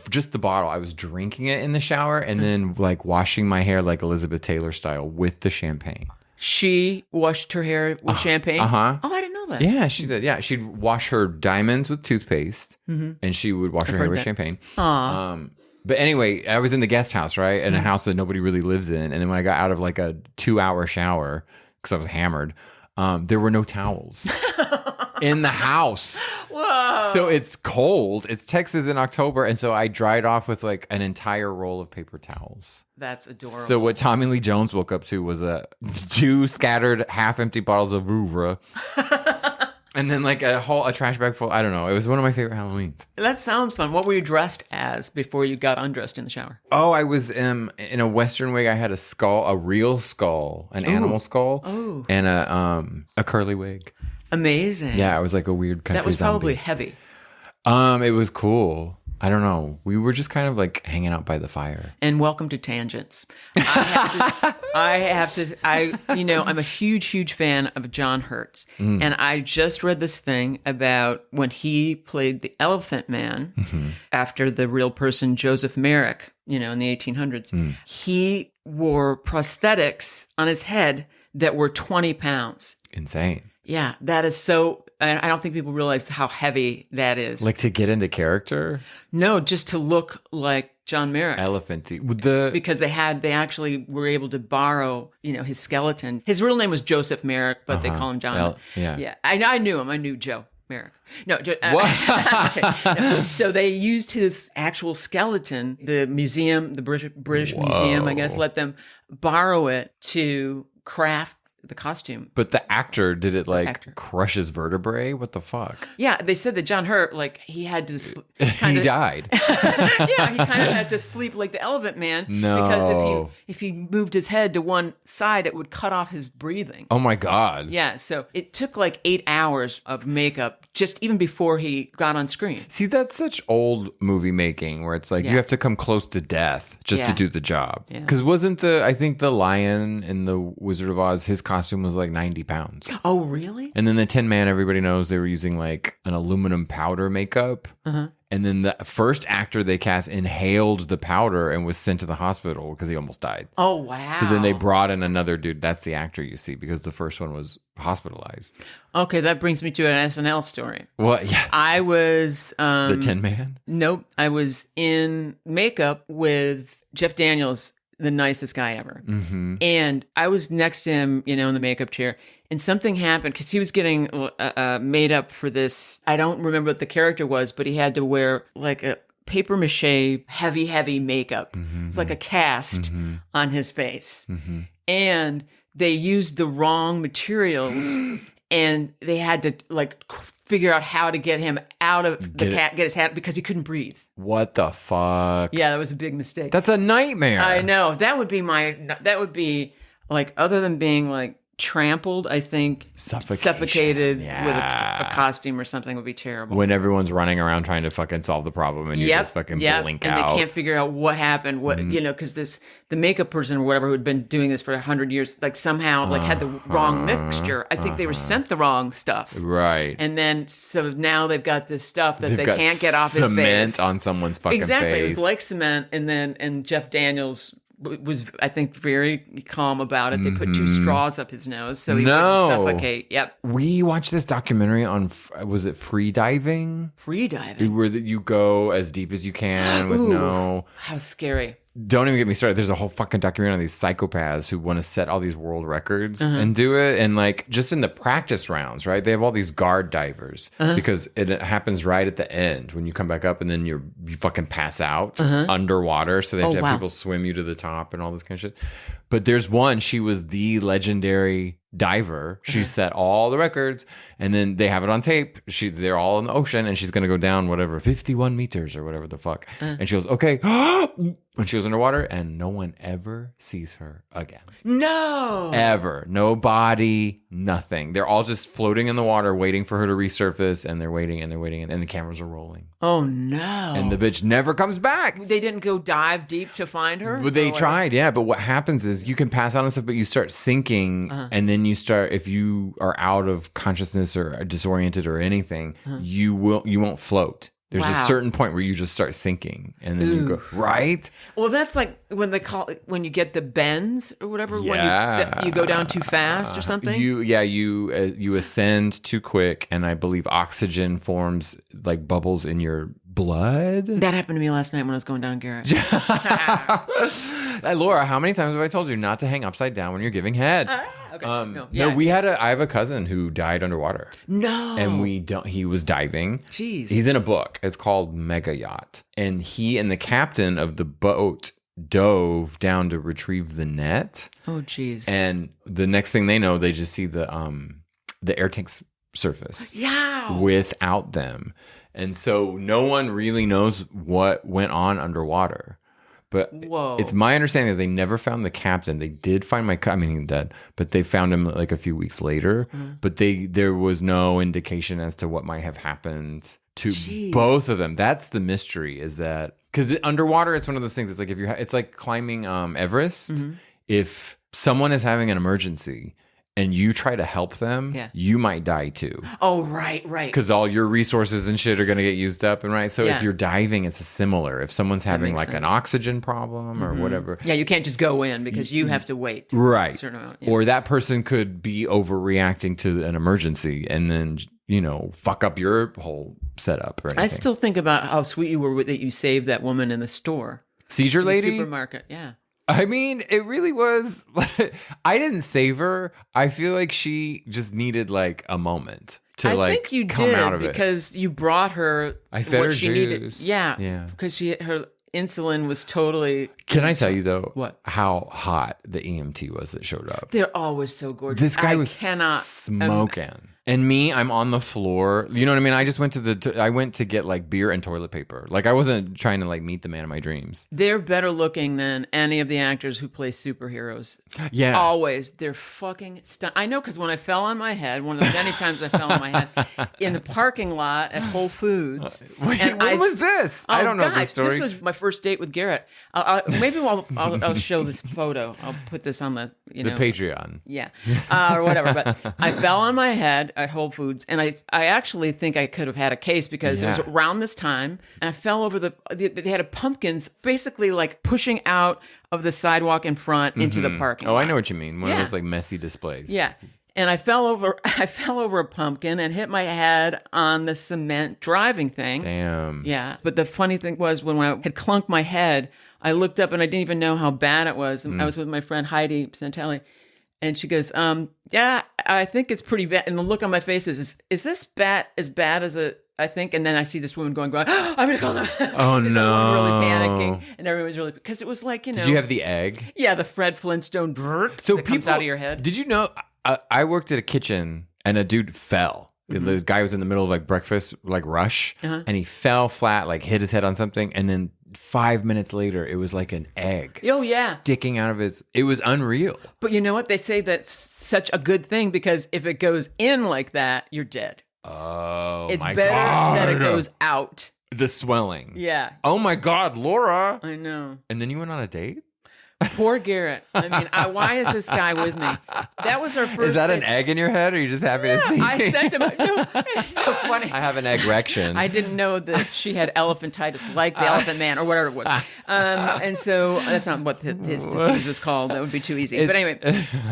just the bottle. I was drinking it in the shower and then like washing my hair like Elizabeth Taylor style with the champagne.
She washed her hair with champagne?
Uh-huh.
Oh, I didn't know that.
Yeah, she did. Yeah, she'd wash her diamonds with toothpaste, and she would wash her hair with champagne. But anyway, I was in the guest house, right? In a house that nobody really lives in. And then when I got out of like a 2-hour shower, because I was hammered, there were no towels in the house.
Whoa.
So it's cold. It's Texas in October. And so I dried off with like an entire roll of paper towels.
That's adorable.
So what Tommy Lee Jones woke up to was two scattered half-empty bottles of Rouvre. And then like a trash bag full. I don't know. It was one of my favorite Halloweens.
That sounds fun. What were you dressed as before you got undressed in the shower?
Oh, I was in a Western wig. I had a skull, a real skull, an animal skull, and a curly wig.
Amazing.
Yeah, it was like a weird country
That was probably
zombie.
heavy.
It was cool. I don't know. We were just kind of like hanging out by the fire.
And welcome to Tangents. I'm a huge fan of John Hurt's. And I just read this thing about when he played the Elephant Man after the real person Joseph Merrick, in the 1800s. He wore prosthetics on his head that were 20 pounds.
Insane.
Yeah, that is so... I don't think people realize how heavy that is.
Like to get into character?
No, just to look like John Merrick.
Elephanty.
Because they actually were able to borrow, his skeleton. His real name was Joseph Merrick, but they call him John. Yeah. I knew him. I knew Joe Merrick. No, no. So they used his actual skeleton. The museum, the British Museum, I guess, let them borrow it to craft the costume.
But the actor, did it crush his vertebrae? What the fuck?
Yeah, they said that John Hurt, he had to...
he died.
Yeah, he kind of had to sleep like the Elephant Man.
No.
Because if he moved his head to one side, it would cut off his breathing.
Oh my God.
Yeah, so it took 8 hours of makeup just even before he got on screen.
See, that's such old movie making where it's you have to come close to death just to do the job. Because wasn't I think the lion in the Wizard of Oz, his costume was 90 pounds.
Oh, really?
And then the Tin Man, everybody knows they were using an aluminum powder makeup. And then the first actor they cast inhaled the powder and was sent to the hospital because he almost died.
Oh, wow.
So then they brought in another dude. That's the actor you see because the first one was hospitalized.
Okay, that brings me to an SNL story.
What? Yes.
I was...
the Tin Man?
Nope. I was in makeup with Jeff Daniels, the nicest guy ever. And I was next to him, in the makeup chair, and something happened because he was getting made up for this. I don't remember what the character was, but he had to wear a paper mache heavy makeup. It was like a cast on his face. And they used the wrong materials and they had to figure out how to get him out of get his hat because he couldn't breathe.
What the fuck?
Yeah, that was a big mistake.
That's a nightmare.
I know. That would be other than being trampled, I think suffocated with a costume or something would be terrible.
When everyone's running around trying to fucking solve the problem and you just fucking blink
and
out.
They can't figure out what happened, because the makeup person or whatever who had been doing this for 100 years, somehow had the wrong mixture. I think they were sent the wrong stuff.
Right.
And then, so now they've got this stuff that they can't get off his face.
Cement on someone's fucking face.
Exactly. It was like cement. And Jeff Daniels was, I think, very calm about it. They put 2 straws up his nose so he wouldn't suffocate. Yep.
We watched this documentary on, was it free diving?
Free diving?
Where you go as deep as you can with
How scary.
Don't even get me started. There's a whole fucking documentary on these psychopaths who want to set all these world records and do it. And just in the practice rounds, right? They have all these guard divers because it happens right at the end when you come back up and then you fucking pass out underwater. So they have to have people swim you to the top and all this kind of shit. But there's one, she was the legendary diver. She set all the records and then they have it on tape. They're all in the ocean and she's going to go down 51 meters or whatever the fuck. And she goes, okay. And she goes underwater and no one ever sees her again.
No.
Ever. No body, nothing. They're all just floating in the water waiting for her to resurface and they're waiting and the cameras are rolling.
Oh no.
And the bitch never comes back.
They didn't go dive deep to find her?
But they tried, yeah. But what happens is you can pass out and stuff, but you start sinking and then you start, if you are out of consciousness or disoriented or anything, you won't float. There's a certain point where you just start sinking and then you go, right?
Well, that's like when you get the bends or whatever, when you go down too fast or something.
You ascend too quick and I believe oxygen forms bubbles in your blood.
That happened to me last night when I was going down Garrett.
Laura, how many times have I told you not to hang upside down when you're giving head?
Okay.
I have a cousin who died underwater.
No.
And he was diving.
Jeez.
He's in a book. It's called Mega Yacht. And he and the captain of the boat dove down to retrieve the net.
Oh, geez.
And the next thing they know, they just see the air tanks surface.
Yeah.
Without them. And so no one really knows what went on underwater. But it's my understanding that they never found the captain. They did find he's dead, but they found him like a few weeks later. Mm-hmm. But there was no indication as to what might have happened to both of them. That's the mystery, is that because underwater, it's one of those things. It's like it's like climbing Everest. Mm-hmm. If someone is having an emergency and you try to help them, you might die too.
Oh, right.
Because all your resources and shit are going to get used up. And so if you're diving, it's similar. If someone's having like an oxygen problem or whatever.
Yeah, you can't just go in because you have to wait.
Right.
A certain amount.
Yeah. Or that person could be overreacting to an emergency and then, fuck up your whole setup or anything.
I still think about how sweet you were that you saved that woman in the store.
Seizure lady?
The supermarket, yeah.
I mean, it really was. I didn't save her. I feel like she just needed like a moment to
I think you
come
did
out of it.
Because you brought her.
I fed
what
her
she
juice.
needed. Yeah. Because her insulin was totally.
Can I tell you though?
What?
How hot the EMT was that showed up?
They're always so gorgeous.
This guy was smoking. And me, I'm on the floor. You know what I mean? I just went to get like beer and toilet paper. Like I wasn't trying to like meet the man of my dreams.
They're better looking than any of the actors who play superheroes.
Yeah.
Always. They're fucking I know, because when I fell on my head, one of the many times I fell on my head, in the parking lot at Whole Foods.
When was this? I don't know this story.
This was my first date with Garrett. Maybe I'll show this photo. I'll put this on the
Patreon.
Yeah. Or whatever. But I fell on my head at Whole Foods, and I actually think I could have had a case because it was around this time, and I fell over they had pumpkins basically like pushing out of the sidewalk in front into the parking lot.
I know what you mean. One of those like messy displays.
Yeah. And I fell over a pumpkin and hit my head on the cement driving thing.
Damn.
Yeah. But the funny thing was, when I had clunked my head, I looked up and I didn't even know how bad it was. And I was with my friend Heidi Santelli. And she goes, yeah, I think it's pretty bad. And the look on my face is this as bad as I think? And then I see this woman going, I'm going to call them.
Oh, no.
Really panicking. And everyone's really, because it was like,
Did you have the egg?
Yeah, the Fred Flintstone that comes out of your head.
Did you know, I worked at a kitchen and a dude fell. Mm-hmm. The guy was in the middle of like breakfast, like rush, and he fell flat, like hit his head on something. And then 5 minutes later, it was like an egg.
Oh, yeah.
Sticking out of it was unreal.
But you know what? They say that's such a good thing, because if it goes in like that, you're dead.
Oh,
it's
my
better
God.
that it goes out.
The swelling.
Yeah.
Oh my God, Laura.
I know.
And then you went on a date?
Poor Garrett. I mean, why is this guy with me? That was our first.
Is that an egg in your head, or are you just happy to see me?
I sent him. No, it's so funny.
I have an eggrection.
I didn't know that she had elephantitis, like the Elephant Man, or whatever it was. And so that's not what his disease was called. That would be too easy. But anyway,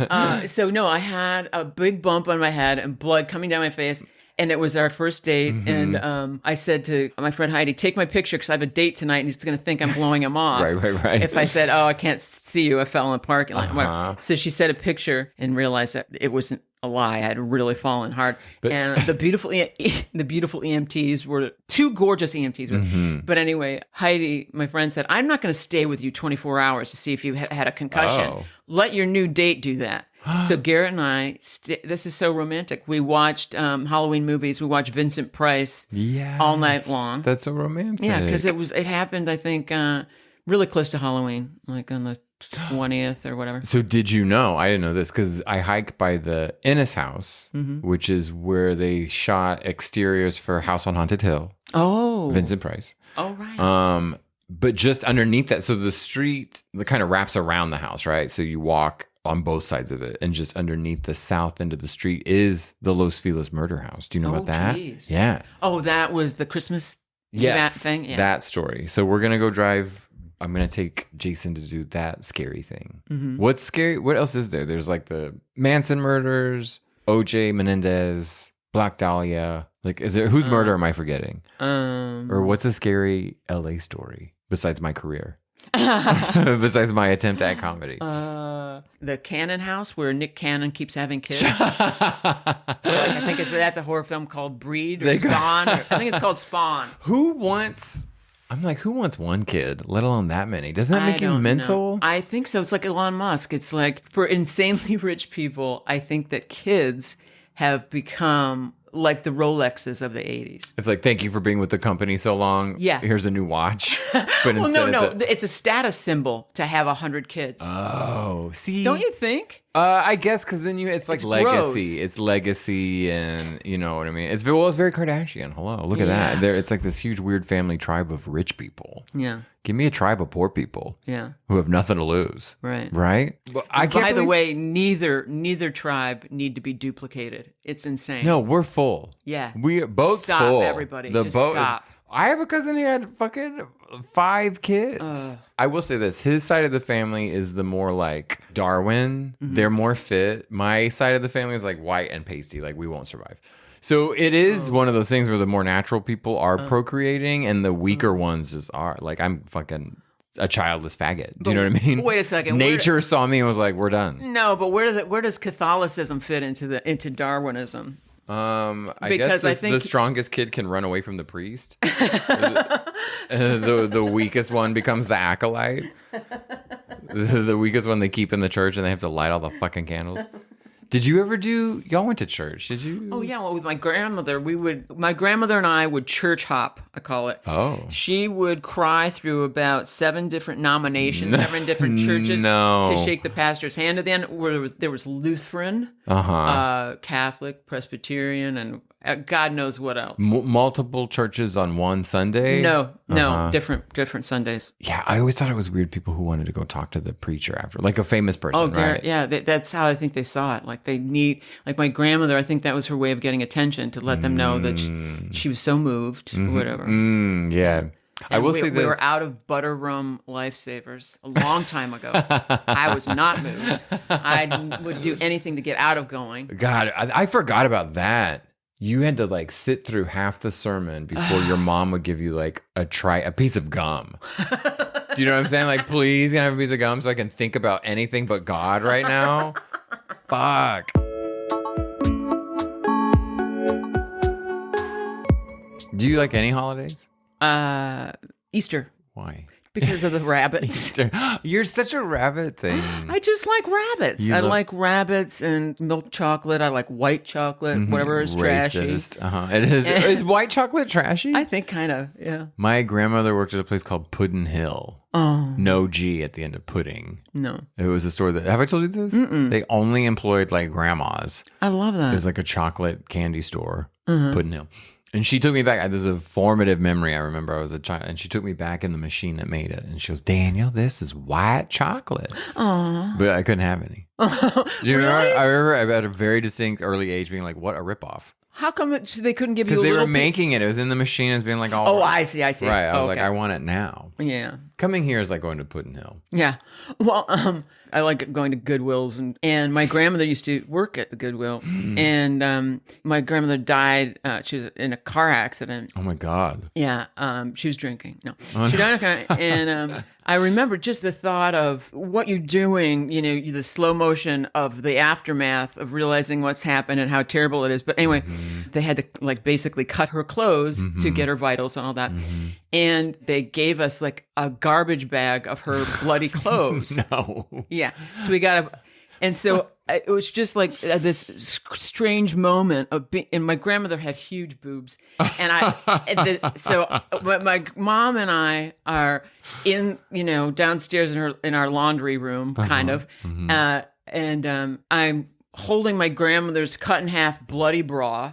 I had a big bump on my head and blood coming down my face. And it was our first date, and I said to my friend Heidi, take my picture because I have a date tonight, and he's going to think I'm blowing him off.
Right.
If I said, I can't see you, I fell in the parking lot. So she said a picture and realized that it wasn't a lie. I had really fallen hard. And the beautiful EMTs were two gorgeous EMTs. But anyway, Heidi, my friend, said, I'm not going to stay with you 24 hours to see if you had a concussion.
Oh.
Let your new date do that. So Garrett and I, this is so romantic. We watched Halloween movies. We watched Vincent Price all night long.
That's so romantic.
Yeah, because it happened, I think, really close to Halloween, like on the 20th or whatever.
So did you know, I didn't know this, because I hike by the Innes house, which is where they shot exteriors for House on Haunted Hill.
Oh.
Vincent Price.
Oh, right.
But just underneath that, so the street kind of wraps around the house, right? So you walk on both sides of it, and just underneath the south end of the street is the Los Feliz murder house. Do you know about that?
Geez.
Yeah.
Oh, that was the Christmas thing? Yeah.
That story. So we're going to go drive. I'm going to take Jason to do that scary thing. What's scary? What else is there? There's like the Manson murders, OJ Menendez, Black Dahlia. Like, whose murder am I forgetting? Or what's a scary LA story besides my career? Besides my attempt at comedy.
The Cannon house where Nick Cannon keeps having kids. I think that's a horror film called Breed or Spawn. I think it's called Spawn.
Who wants one kid, let alone that many? Doesn't that make you mental?
I think so. It's like Elon Musk. It's like for insanely rich people, I think that kids have become like the Rolexes of the 80s.
It's like, thank you for being with the company so long.
Yeah.
Here's a new watch. But
well, no. It's a status symbol to have 100 kids.
Oh, see?
Don't you think?
I guess because then it's like legacy.
Gross.
It's legacy, and you know what I mean. It's very Kardashian. Hello, look at that. It's like this huge weird family tribe of rich people.
Yeah.
Give me a tribe of poor people.
Yeah.
Who have nothing to lose.
Right.
Right. But
By the way, neither tribe need to be duplicated. It's insane.
No, we're full.
Yeah.
We boat's
stop,
full.
Everybody.
The
Just
boat.
Stop.
I have a cousin who had fucking 5 kids. I will say this. His side of the family is the more like Darwin. Mm-hmm. They're more fit. My side of the family is like white and pasty. Like we won't survive. So it is one of those things where the more natural people are procreating and the weaker ones are. Like I'm fucking a childless faggot. Do you know what I mean?
Wait a second.
Nature saw me and was like, we're done.
No, but where does Catholicism fit into Darwinism?
I guess the strongest kid can run away from the priest. The weakest one becomes the acolyte. The weakest one they keep in the church, and they have to light all the fucking candles. Did you ever y'all went to church, did you?
Oh, yeah. Well, with my grandmother, my grandmother and I would church hop, I call it.
Oh.
She would cry through about 7 different nominations, 7 different churches to shake the pastor's hand at the end. Where there was Lutheran, Catholic, Presbyterian, and God knows what else.
Multiple churches on one Sunday?
No, different Sundays.
Yeah, I always thought it was weird people who wanted to go talk to the preacher after, like a famous person, right?
Yeah, that's how I think they saw it. Like like my grandmother, I think that was her way of getting attention, to let them know that she was so moved, or whatever.
Yeah. And I will say this.
We were out of butter rum lifesavers a long time ago. I was not moved. I would do anything to get out of going.
God, I forgot about that. You had to like sit through half the sermon before your mom would give you like a piece of gum. Do you know what I'm saying? Like, please, can I have a piece of gum so I can think about anything but God right now? Fuck. Do you like any holidays?
Easter.
Why?
Because of the rabbits.
Easter. You're such a rabbit thing.
I just like rabbits. I like rabbits and milk chocolate. I like white chocolate, whatever is
Racist.
trashy.
It is. Is white chocolate trashy?
I think kind of, yeah.
My grandmother worked at a place called Puddin' Hill.
Oh.
No G at the end of pudding.
No.
It was a store that, have I told you this? They only employed like grandmas.
I love that.
It was like a chocolate candy store, Puddin' Hill. And she took me back. This is a formative memory. I remember I was a child, and she took me back in the machine that made it. And she goes, Daniel, this is white chocolate.
Aww.
But I couldn't have any. Do you remember? I remember at a very distinct early age being like, what a ripoff.
How come they couldn't give you a
little... Because they were
piece?
making it. It was in the machine as being like, all
right. I see.
Right. I was like, I want it now.
Yeah.
Coming here is like going to Puddin' Hill.
Yeah. Well, I like going to Goodwills, and my grandmother used to work at the Goodwill, and my grandmother died. She was in a car accident.
Oh my God.
Yeah. She was drinking. No. She died in a car accident, and I remember just the thought of what you're doing, the slow motion of the aftermath of realizing what's happened and how terrible it is. But anyway, they had to like basically cut her clothes to get her vitals and all that. And they gave us like a garbage bag of her bloody clothes.
No.
Yeah. So we got and so it was just like this strange moment of and my grandmother had huge boobs. And so my mom and I are in, downstairs in our laundry room, kind of. And I'm holding my grandmother's cut in half bloody bra,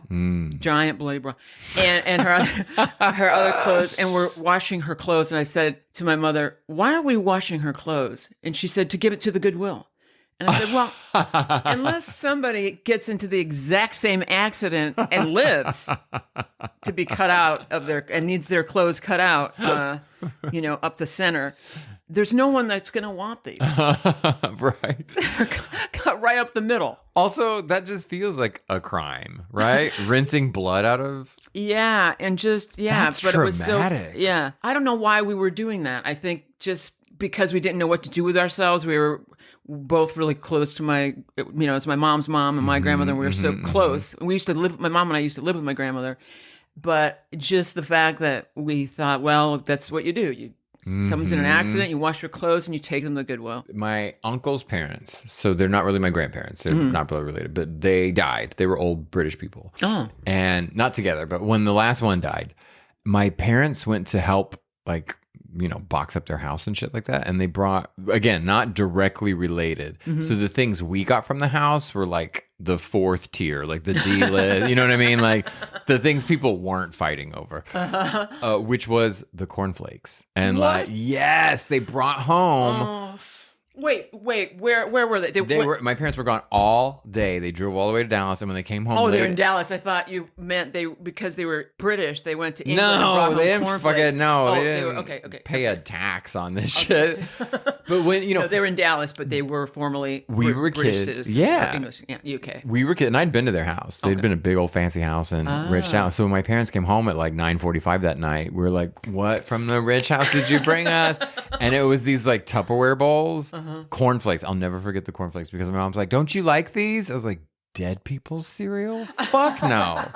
giant bloody bra, and her other clothes, and we're washing her clothes. And I said to my mother, "Why are we washing her clothes?" And she said, "To give it to the Goodwill." And I said, well, unless somebody gets into the exact same accident and lives to be cut out of and needs their clothes cut out, up the center, there's no one that's going to want these.
Right.
They're cut right up the middle.
Also, that just feels like a crime, right? Rinsing blood out of...
Yeah, and just,
That's
but
traumatic.
It was so, yeah. I don't know why we were doing that. I think just because we didn't know what to do with ourselves. We were both really close to it's my mom's mom and my grandmother, and we were so close. We used to live, my mom and I used to live with my grandmother. But just the fact that we thought, well, that's what you do. Someone's in an accident, you wash your clothes, and you take them to Goodwill.
My uncle's parents, so they're not really my grandparents. They're not really related, but they died. They were old British people.
Oh.
And not together, but when the last one died, my parents went to help, box up their house and shit like that. And they brought, again, not directly related. So the things we got from the house were like the fourth tier, like the D-list, you know what I mean? Like the things people weren't fighting over, which was the cornflakes. And yes, they brought home.
Wait, where were they?
My parents were gone all day. They drove all the way to Dallas, and when they came home,
oh, they were in Dallas. I thought you ment because they were British. They went to England.
No, they didn't fucking
they
didn't
okay.
Pay a tax on this shit. But when
no, they were in Dallas, but they were formerly
were
British
kids.
citizens.
Yeah,
English, UK.
We were kids, and I'd been to their house. They'd been a big old fancy house in rich town. So when my parents came home at like 9:45 that night, we were like, "What from the rich house did you bring us?" And it was these like Tupperware bowls, cornflakes. I'll never forget the cornflakes because my mom's like, "Don't you like these?" I was like, "Dead people's cereal? Fuck no."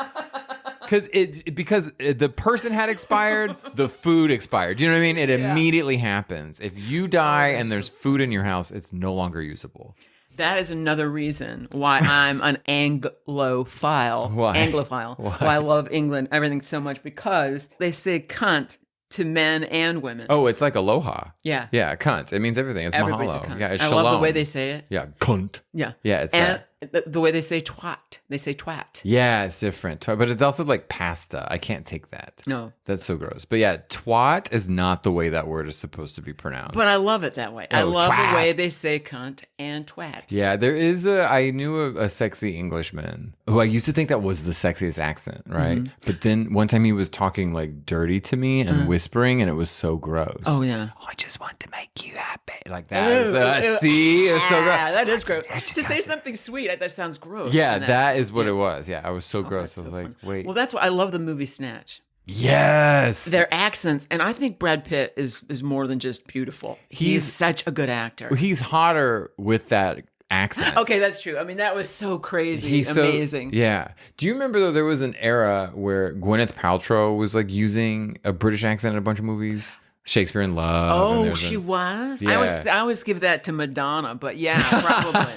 Because the person had expired, the food expired. Do you know what I mean? It immediately happens. If you die and there's food in your house, it's no longer usable.
That is another reason why I'm an Anglophile.
Why?
Anglophile. Why I love England, everything so much, because they say cunt to men and women.
Oh, it's like aloha.
Yeah.
Yeah, cunt. It means everything. It's
Everybody's
mahalo.
a cunt.
Yeah, it's
I
shalom.
love the way they say it.
Yeah, cunt.
Yeah.
Yeah, it's
and
that.
the way they say twat. They say twat.
Yeah, it's different. But it's also like pasta. I can't take that.
No.
That's so gross. But yeah, twat is not the way that word is supposed to be pronounced.
But I love it that way. I love the way they say cunt and twat.
Yeah, there is I knew a sexy Englishman who I used to think that was the sexiest accent, right? But then one time he was talking like dirty to me and whispering, and it was so gross.
Oh, yeah.
Oh, I just want to make you happy. Like that. See? It's so gross.
That is gross. To say something sweet, that sounds gross.
Yeah, that is what it was. Yeah, I was so gross. I was like, wait.
Well, that's why I love the movie Snatch.
Yes.
Their accents. And I think Brad Pitt is more than just beautiful. He's such a good actor.
He's hotter with that accent.
Okay, that's true. I mean, that was so crazy. Amazing.
Yeah. Do you remember, though, there was an era where Gwyneth Paltrow was like using a British accent in a bunch of movies? Shakespeare in Love.
Oh, she was?
Yeah.
I always give that to Madonna, but yeah, probably.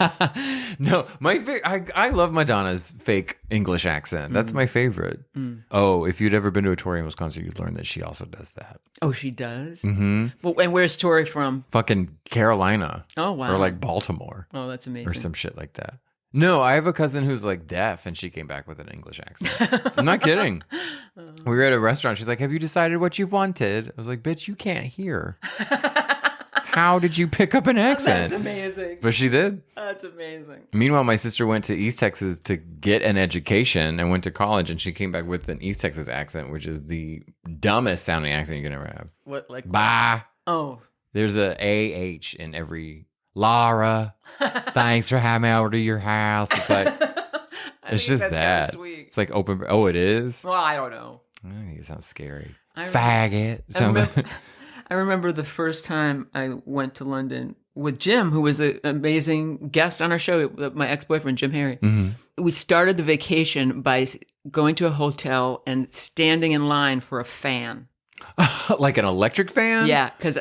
No, I love Madonna's fake English accent. That's my favorite. Oh, if you'd ever been to a Tori Amos concert, you'd learn that she also does that.
Oh, she does? Mm-hmm. Well, and where's Tori from?
Fucking Carolina.
Oh, wow.
Or like Baltimore.
Oh, that's amazing.
Or some shit like that. No, I have a cousin who's like deaf, and she came back with an English accent. I'm not kidding. We were at a restaurant. She's like, "Have you decided what you've wanted?" I was like, "Bitch, you can't hear. How did you pick up an accent?"
That's amazing.
But she did.
That's amazing.
Meanwhile, my sister went to East Texas to get an education and went to college, and she came back with an East Texas accent, which is the dumbest sounding accent you can ever have.
What, like?
Bye.
Oh.
There's a AH in every... Laura, thanks for having me over to your house. It's like, it's just that.
Sweet.
It's like open. Oh, it is?
Well, I don't know.
I think it sounds scary.
Faggot.
Sounds like.
I remember the first time I went to London with Jim, who was an amazing guest on our show, my ex-boyfriend, Jim Harry. Mm-hmm. We started the vacation by going to a hotel and standing in line for a fan.
Like an electric fan?
Yeah, because,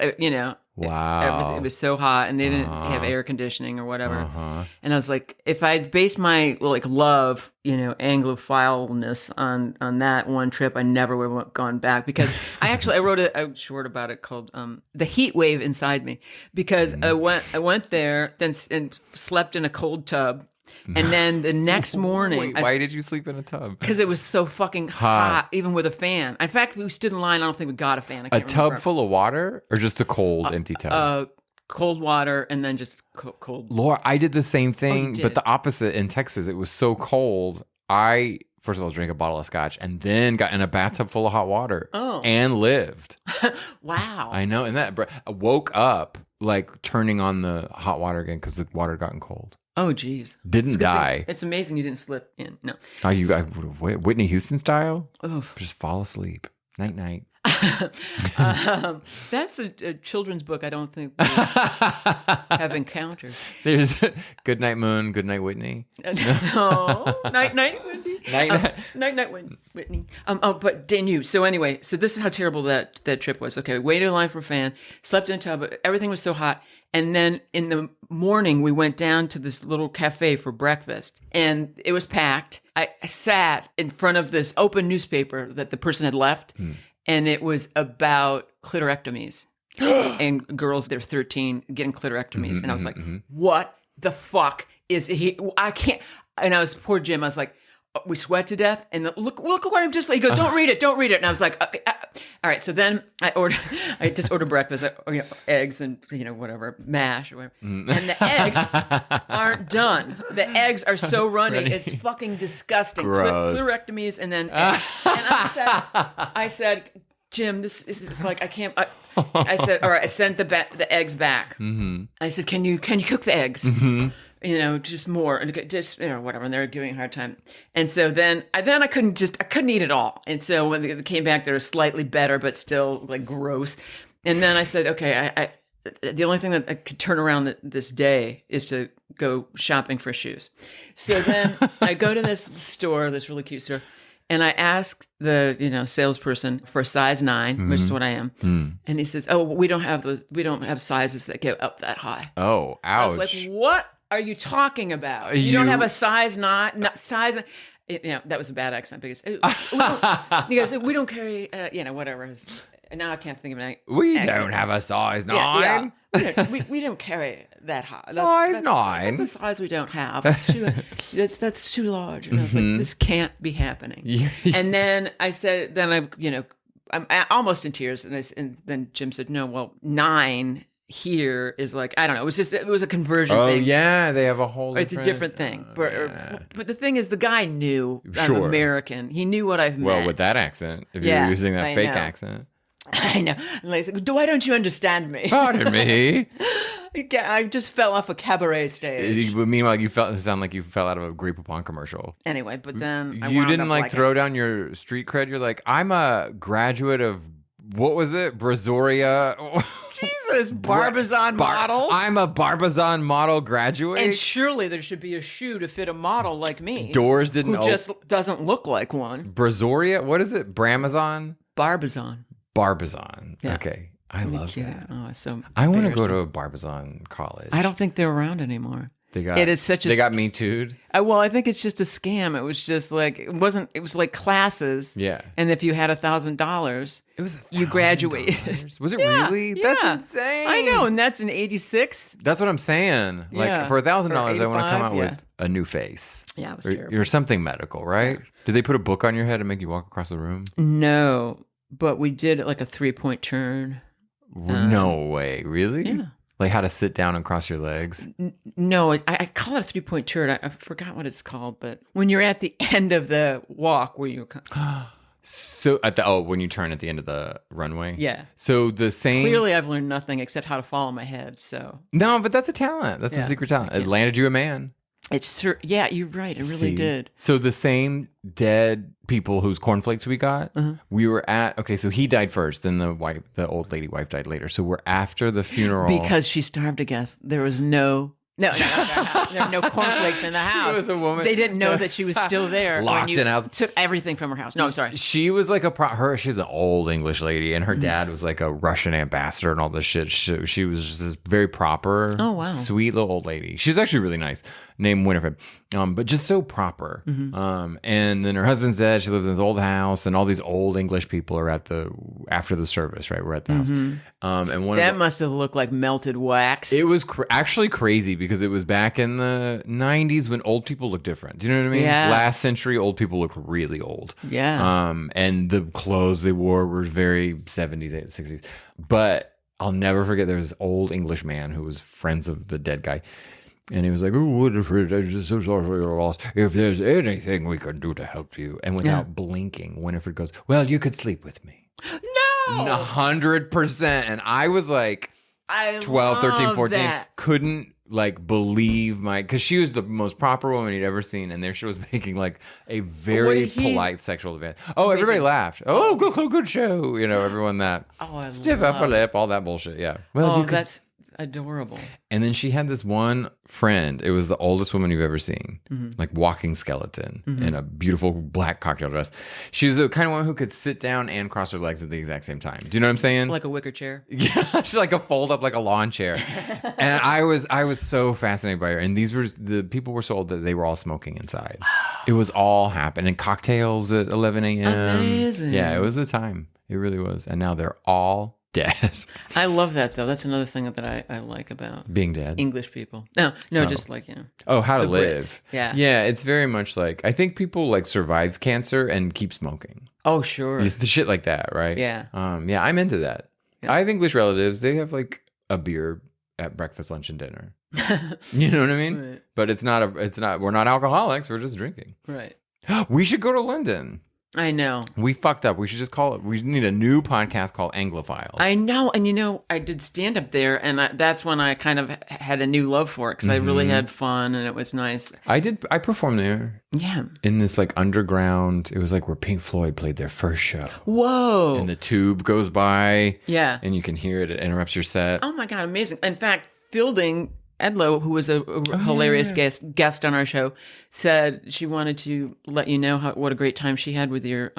wow.
It was so hot, and they didn't have air conditioning or whatever. And I was like, if I based my love, Anglophileness on that one trip, I never would have gone back, because I wrote a short about it called "The Heat Wave Inside Me," because I went there, then and slept in a cold tub. And then the next morning...
Wait, why did you sleep in a tub?
Because it was so fucking hot, even with a fan. In fact, we stood in line. I don't think we got a fan. I can't remember.
Tub full of water? Or just a cold, empty tub?
cold water and then just cold.
Laura, I did the same thing,
did?
but the opposite in Texas. It was so cold. I, first of all, drank a bottle of scotch and then got in a bathtub full of hot water and lived.
Wow.
I know. And I woke up like turning on the hot water again because the water had gotten cold.
Oh, geez.
Didn't die.
It's amazing you didn't slip in. No.
Oh, you got Whitney Houston style?
Oof.
Just fall asleep. Night, night.
That's a children's book I don't think we have encountered.
There's Good Night Moon, Good Night Whitney.
No. Night, night, Whitney. Night, Whitney. But Danu. So anyway, so this is how terrible that trip was. Okay, waited in line for a fan, slept in a tub. Everything was so hot. And then in the morning, we went down to this little cafe for breakfast, and it was packed. I sat in front of this open newspaper that the person had left, and it was about clitorectomies and girls, they're 13, getting clitorectomies. And I was like, what the fuck is he? I can't. And I was, poor Jim, I was like, we sweat to death, and look what I'm just like. He goes, don't read it. And I was like, okay, all right. So then I just ordered breakfast, eggs and whatever, mash or whatever. And the eggs aren't done. The eggs are so runny. It's fucking disgusting. Clitorectomies, and then and I said, Jim, this is like, I can't. I said, all right. I sent the eggs back. I said, can you cook the eggs? Just more, and just whatever. And they were giving a hard time, and so then I couldn't eat it all. And so when they came back, they were slightly better, but still like gross. And then I said, okay, the only thing that I could turn around this day is to go shopping for shoes. So then I go to this store, this really cute store, and I ask the salesperson for a size 9, which is what I am, and he says, "Oh, we don't have those. We don't have sizes that go up that high."
Oh, ouch!
I was like, "What are you talking about? You don't have a size 9, size." That was a bad accent because he goes, "We don't carry, whatever." And now I can't think of an accent.
We don't have a size 9.
Yeah. We don't carry that high.
Size 9.
That's a size we don't have. That's too large. And I was like, this can't be happening. And then I said, I'm almost in tears. And then Jim said, no, well, 9 here is like, I don't know. It was a conversion thing.
Oh, yeah. They have a whole
It's a different thing. But the thing is, the guy knew I'm American. He knew what I've meant.
Well, with that accent, if you're using that fake accent.
I know. And like, why don't you understand me?
Pardon me.
I just fell off a cabaret stage.
Meanwhile, you sound like you fell out of a Grape Poupon commercial.
Anyway, but then
you didn't throw down your street cred. You're like, I'm a graduate of, what was it? Brazoria.
Jesus, Barbizon models.
I'm a Barbizon model graduate.
And surely there should be a shoe to fit a model like me.
Doors didn't.
Who just doesn't look like one.
Brazoria. What is it? Bramazon.
Barbizon.
Yeah. Okay. I love that.
Oh, it's so
I want to go to a Barbizon college.
I don't think they're around anymore. They got
Me Too'd?
Well, I think it's just a scam. It was just like, it was like classes.
Yeah.
And if you had $1,000,
it was
you graduated.
Was it really?
Yeah.
That's insane.
I know. And that's in 86.
That's what I'm saying. Like for $1,000, I want to come out with a new face.
Yeah, it was terrible.
Or something medical, right? Yeah. Did they put a book on your head and make you walk across the room?
No. But we did like a 3-point turn.
No way. Really?
Yeah.
Like how to sit down and cross your legs?
No, I call it a 3-point turn. I forgot what it's called, but when you're at the end of the walk where you...
So when you turn at the end of the runway?
Yeah.
So the same...
Clearly I've learned nothing except how to follow my head, so...
No, but that's a talent. That's a secret talent. It landed you a man.
Yeah, you're right. It really did.
So the same dead people whose cornflakes we got, we were at. Okay, so he died first, then the old lady wife died later. So we're after the funeral
because she starved to death. There was no. No, there were no cornflakes in the house.
She was a woman.
They didn't know that she was still there.
Locked in house.
Took everything from her house. No, I'm sorry.
She was like she's an old English lady, and her dad was like a Russian ambassador and all this shit. She was just this very proper, sweet little old lady. She was actually really nice, named Winifred, but just so proper. And then her husband's dead. She lives in this old house, and all these old English people are after the service. Right, we're at the house. And
that must have looked like melted wax.
It was actually crazy because it was back in the 90s when old people look different. Do you know what I mean?
Yeah.
Last century, old people look really old.
Yeah.
And the clothes they wore were very 70s, 60s. But I'll never forget. There was this old English man who was friends of the dead guy. And he was like, "Oh, Winifred, I'm just so sorry for your loss. If there's anything we can do to help you." And without blinking, Winifred goes, "Well, you could sleep with me."
No!
100%. And I was like 12, 13, 14.
That.
Couldn't like believe because she was the most proper woman he'd ever seen. And there she was making like a very polite sexual advance. Oh, everybody laughed. Oh, good show. You know, everyone that. Stiff upper lip, all that bullshit. Yeah. Well,
that's adorable.
And then she had this one friend. It was the oldest woman you've ever seen, like walking skeleton in a beautiful black cocktail dress. She was the kind of woman who could sit down and cross her legs at the exact same time. Do you know what I'm saying?
Like a wicker chair.
Yeah, she's like a fold up, like a lawn chair. And I was so fascinated by her. And the people were sold that they were all smoking inside. It was all happening. Cocktails at 11 a.m.
Amazing.
Yeah, it was a time. It really was. And now they're all dead.
I love that though. That's another thing that I like about
being dead.
English people. No, just like, you know.
Oh, how to live.
Brits. Yeah.
Yeah, it's very much like, I think people like survive cancer and keep smoking.
Oh, sure.
It's the shit like that, right?
Yeah.
Yeah, I'm into that.
Yeah.
I have English relatives. They have like a beer at breakfast, lunch, and dinner. You know what I mean?
Right.
But we're not alcoholics. We're just drinking.
Right.
We should go to London.
I know.
We fucked up. We should just call it. We need a new podcast called Anglophiles.
I know. And, you know, I did stand up there, and that's when I kind of had a new love for it because I really had fun and it was nice.
I performed there.
Yeah.
In this like underground, it was like where Pink Floyd played their first show.
Whoa.
And the tube goes by.
Yeah.
And you can hear it. It interrupts your set.
Oh, my God. Amazing. In fact, Fielding Edlow, who was a hilarious guest on our show, said she wanted to let you know what a great time she had with your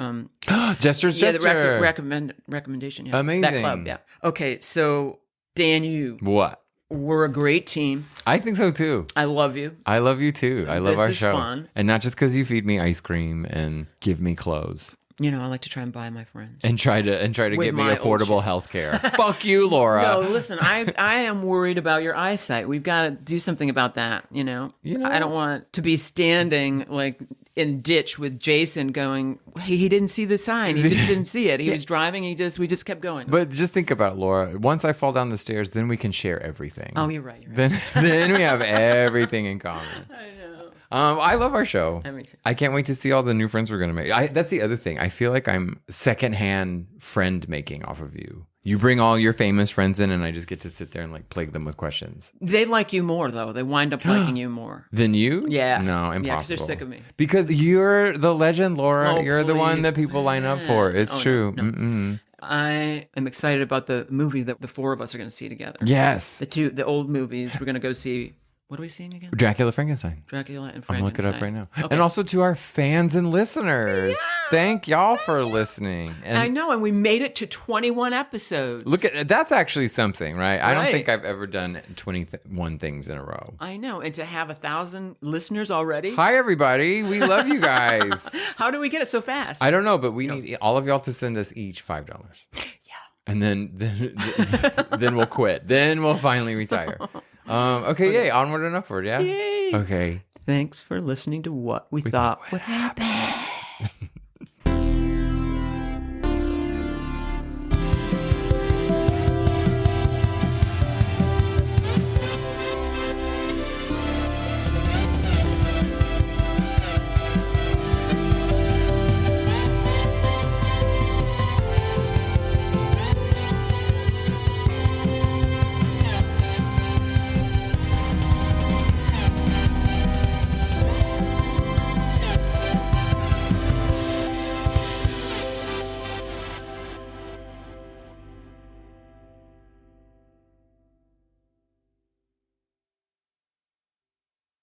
Jester's Jester.
The recommendation. Yeah.
Amazing.
That club. Yeah. Okay, so Dan, we're a great team.
I think so too.
I love you.
I love you too. I love our show.
Fun.
And not just because you feed me ice cream and give me clothes.
You know, I like to try and buy my friends.
And try to get me affordable health care. Fuck you, Laura.
No, listen, I am worried about your eyesight. We've got to do something about that, you know? I don't want to be standing like in ditch with Jason going, he didn't see the sign. He just didn't see it. He was driving. We just kept going.
But just think about it, Laura. Once I fall down the stairs, then we can share everything.
Oh, you're right.
Then we have everything in common.
I know.
I love our show.
Me too.
I can't wait to see all the new friends we're going to make. That's the other thing. I feel like I'm secondhand friend making off of you. You bring all your famous friends in, and I just get to sit there and like plague them with questions.
They like you more, though. They wind up liking you more.
Than you?
Yeah.
No, impossible.
Yeah, because they're sick of me.
Because you're the legend, Laura.
Oh,
you're the one that people line up for. It's true.
No. I am excited about the movie that the four of us are going to see together.
Yes.
The old movies. We're going to go see. What are we seeing again?
Dracula, Frankenstein.
Dracula and
I'm
Frankenstein.
going to look it up right now.
Okay.
And also to our fans and listeners. Yeah. Thank y'all for listening. And
I know, and we made it to 21 episodes.
Look at that's actually something, right? I don't think I've ever done 21 things in a row.
I know, and to have 1,000 listeners already.
Hi, everybody. We love you guys.
How do we get it so fast?
I don't know, but we need all of y'all to send us each $5. Yeah. And then we'll quit. Then we'll finally retire. Okay, yay. Onward and upward, yeah?
Yay.
Okay.
Thanks for listening to what we thought would happen.